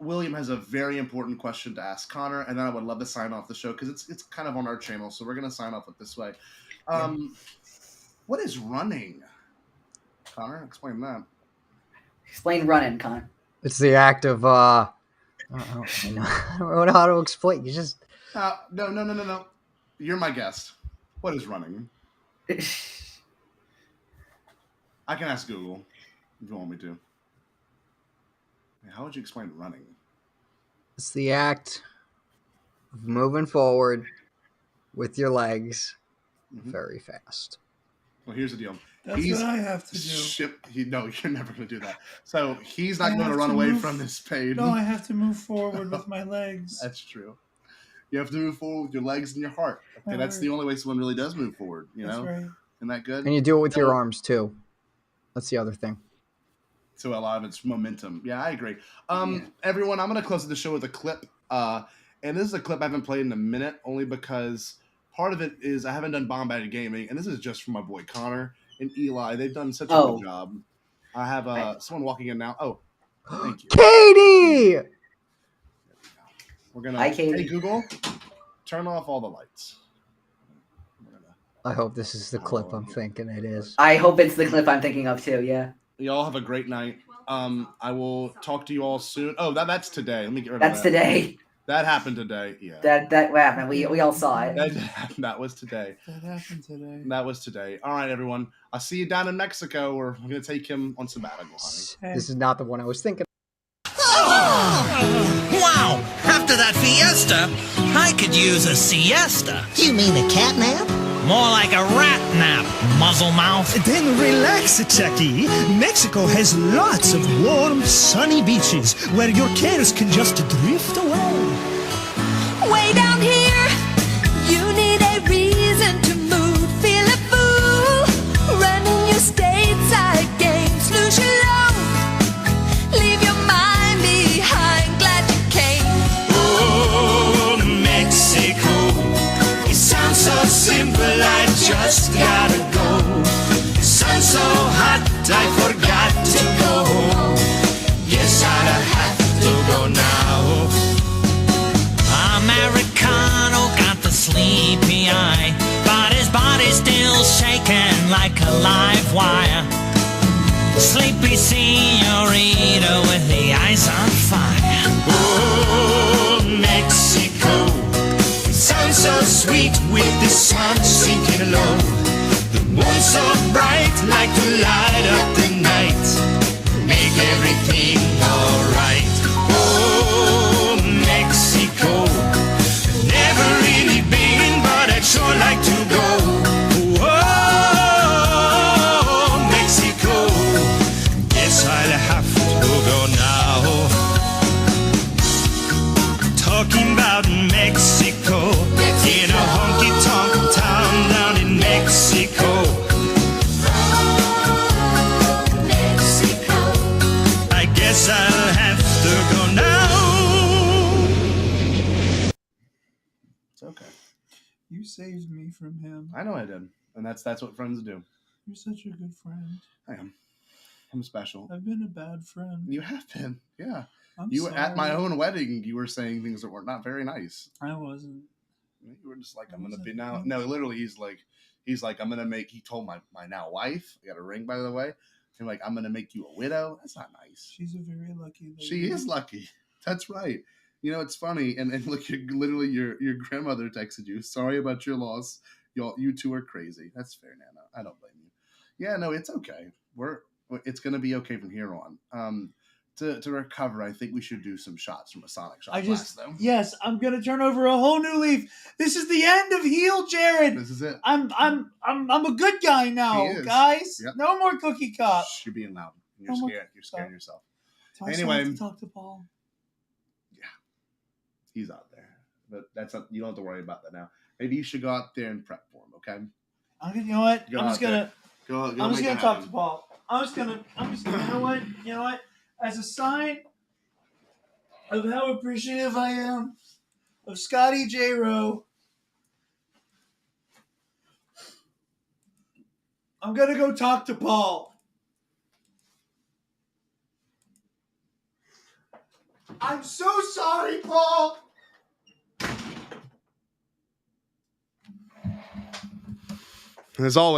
Speaker 10: William has a very important question to ask Connor, and then I would love to sign off the show because it's kind of on our channel, so we're gonna sign off it this way. What is running, Connor? Explain that.
Speaker 6: Explain running, Connor.
Speaker 13: It's the act of I don't know how to explain. You just
Speaker 10: no. You're my guest. What is running? I can ask Google if you want me to. How would you explain running?
Speaker 13: It's the act of moving forward with your legs very fast.
Speaker 10: Well, here's the deal.
Speaker 1: That's what I have to do.
Speaker 10: No, you're never going to do that. So he's not going to run away from this pain.
Speaker 1: No, I have to move forward with my legs.
Speaker 10: That's true. You have to move forward with your legs and your heart. Okay, that's the only way someone really does move forward. You know,
Speaker 1: right.
Speaker 10: Isn't that good?
Speaker 13: And you do it with your arms too. That's the other thing.
Speaker 10: So a lot of it's momentum. Yeah, I agree. Everyone, I'm going to close the show with a clip. And this is a clip I haven't played in a minute, only because part of it is I haven't done Bombad Gaming, and this is just from my boy Connor and Eli. They've done such a good job. I have someone walking in now. Oh, thank you.
Speaker 13: Katie!
Speaker 10: We're gonna.
Speaker 6: Hi, Katie.
Speaker 10: Hey Google, turn off all the lights.
Speaker 13: I hope this is the clip I'm thinking it is.
Speaker 6: I hope it's the clip I'm thinking of too. Yeah.
Speaker 10: Y'all have a great night. I will talk to you all soon. Oh, that's today. Let me get rid of
Speaker 6: That's
Speaker 10: that.
Speaker 6: today.
Speaker 10: That happened today. Yeah.
Speaker 6: That what happened. We all saw it.
Speaker 10: That was today.
Speaker 1: That happened today.
Speaker 10: That was today. All right, everyone. I'll see you down in Mexico. We're gonna take him on sabbatical, honey.
Speaker 13: This is not the one I was thinking.
Speaker 2: Wow! After that fiesta, I could use a siesta. You mean a cat nap? More like a rat nap, muzzle mouth.
Speaker 5: Then relax, Chucky. Mexico has lots of warm, sunny beaches where your cares can just drift away.
Speaker 14: Way down here, you need a reason to move. Feel a fool, running your stateside games. Lose your low, leave your mind behind. Glad you came.
Speaker 2: Oh, Mexico. It sounds so simple, I just gotta go. The sun's so hot, I forgot to go home. Yes, I'd have to go now. Americano got the sleepy eye, but his body's still shaking like a live wire. Sleepy señorita with the eyes on fire. Oh, Mexico. Sounds so sweet with the sun sinking low. The moon so bright like to light up the night. Make everything alright. Oh, Mexico. Never really been, but I'd sure like to go. Oh, Mexico. Guess I'll have to go now. Talking about Mexico, in a honky-tonk town down in Mexico. Mexico. I guess I'll have to go now.
Speaker 10: It's okay.
Speaker 1: You saved me from him.
Speaker 10: I know I did, and that's what friends do.
Speaker 1: You're such a good friend.
Speaker 10: I am. I'm special.
Speaker 1: I've been a bad friend.
Speaker 10: You have been, yeah.
Speaker 1: I'm
Speaker 10: You were at my
Speaker 1: sorry.
Speaker 10: own wedding. You were saying things that were not very nice.
Speaker 1: I wasn't.
Speaker 10: You were just like, I'm gonna be now. No, literally, he's like, I'm gonna make. He told my now wife. I got a ring, by the way. And like, I'm gonna make you a widow. That's not nice.
Speaker 1: She's a very lucky lady.
Speaker 10: She is lucky. That's right. You know, it's funny. And look, literally, your grandmother texted you. Sorry about your loss. You two are crazy. That's fair, Nana. I don't blame you. Yeah, no, it's okay. It's gonna be okay from here on. To recover, I think we should do some shots from a Sonic shot glass, though.
Speaker 1: Yes, I'm gonna turn over a whole new leaf. This is the end of Heel Jarod.
Speaker 10: This is it.
Speaker 1: I'm a good guy now,
Speaker 10: He is.
Speaker 1: guys.
Speaker 10: Yep.
Speaker 1: No more cookie cup.
Speaker 10: Shh, you're being loud. You're
Speaker 1: No more
Speaker 10: scared. You're scaring yourself.
Speaker 1: Do I still
Speaker 10: Anyway,
Speaker 1: have to talk to Paul?
Speaker 10: he's out there, but that's not, you don't have to worry about that now. Maybe you should go out there and prep for him. Okay.
Speaker 1: You know what?
Speaker 10: Go
Speaker 1: I'm just
Speaker 10: out there.
Speaker 1: gonna.
Speaker 10: Go
Speaker 1: I'm just
Speaker 10: make
Speaker 1: gonna
Speaker 10: it
Speaker 1: talk
Speaker 10: happen.
Speaker 1: to Paul. I'm just gonna. You know what? As a sign of how appreciative I am of Scotty Jarod, I'm gonna go talk to Paul. I'm so sorry, Paul.
Speaker 10: As always.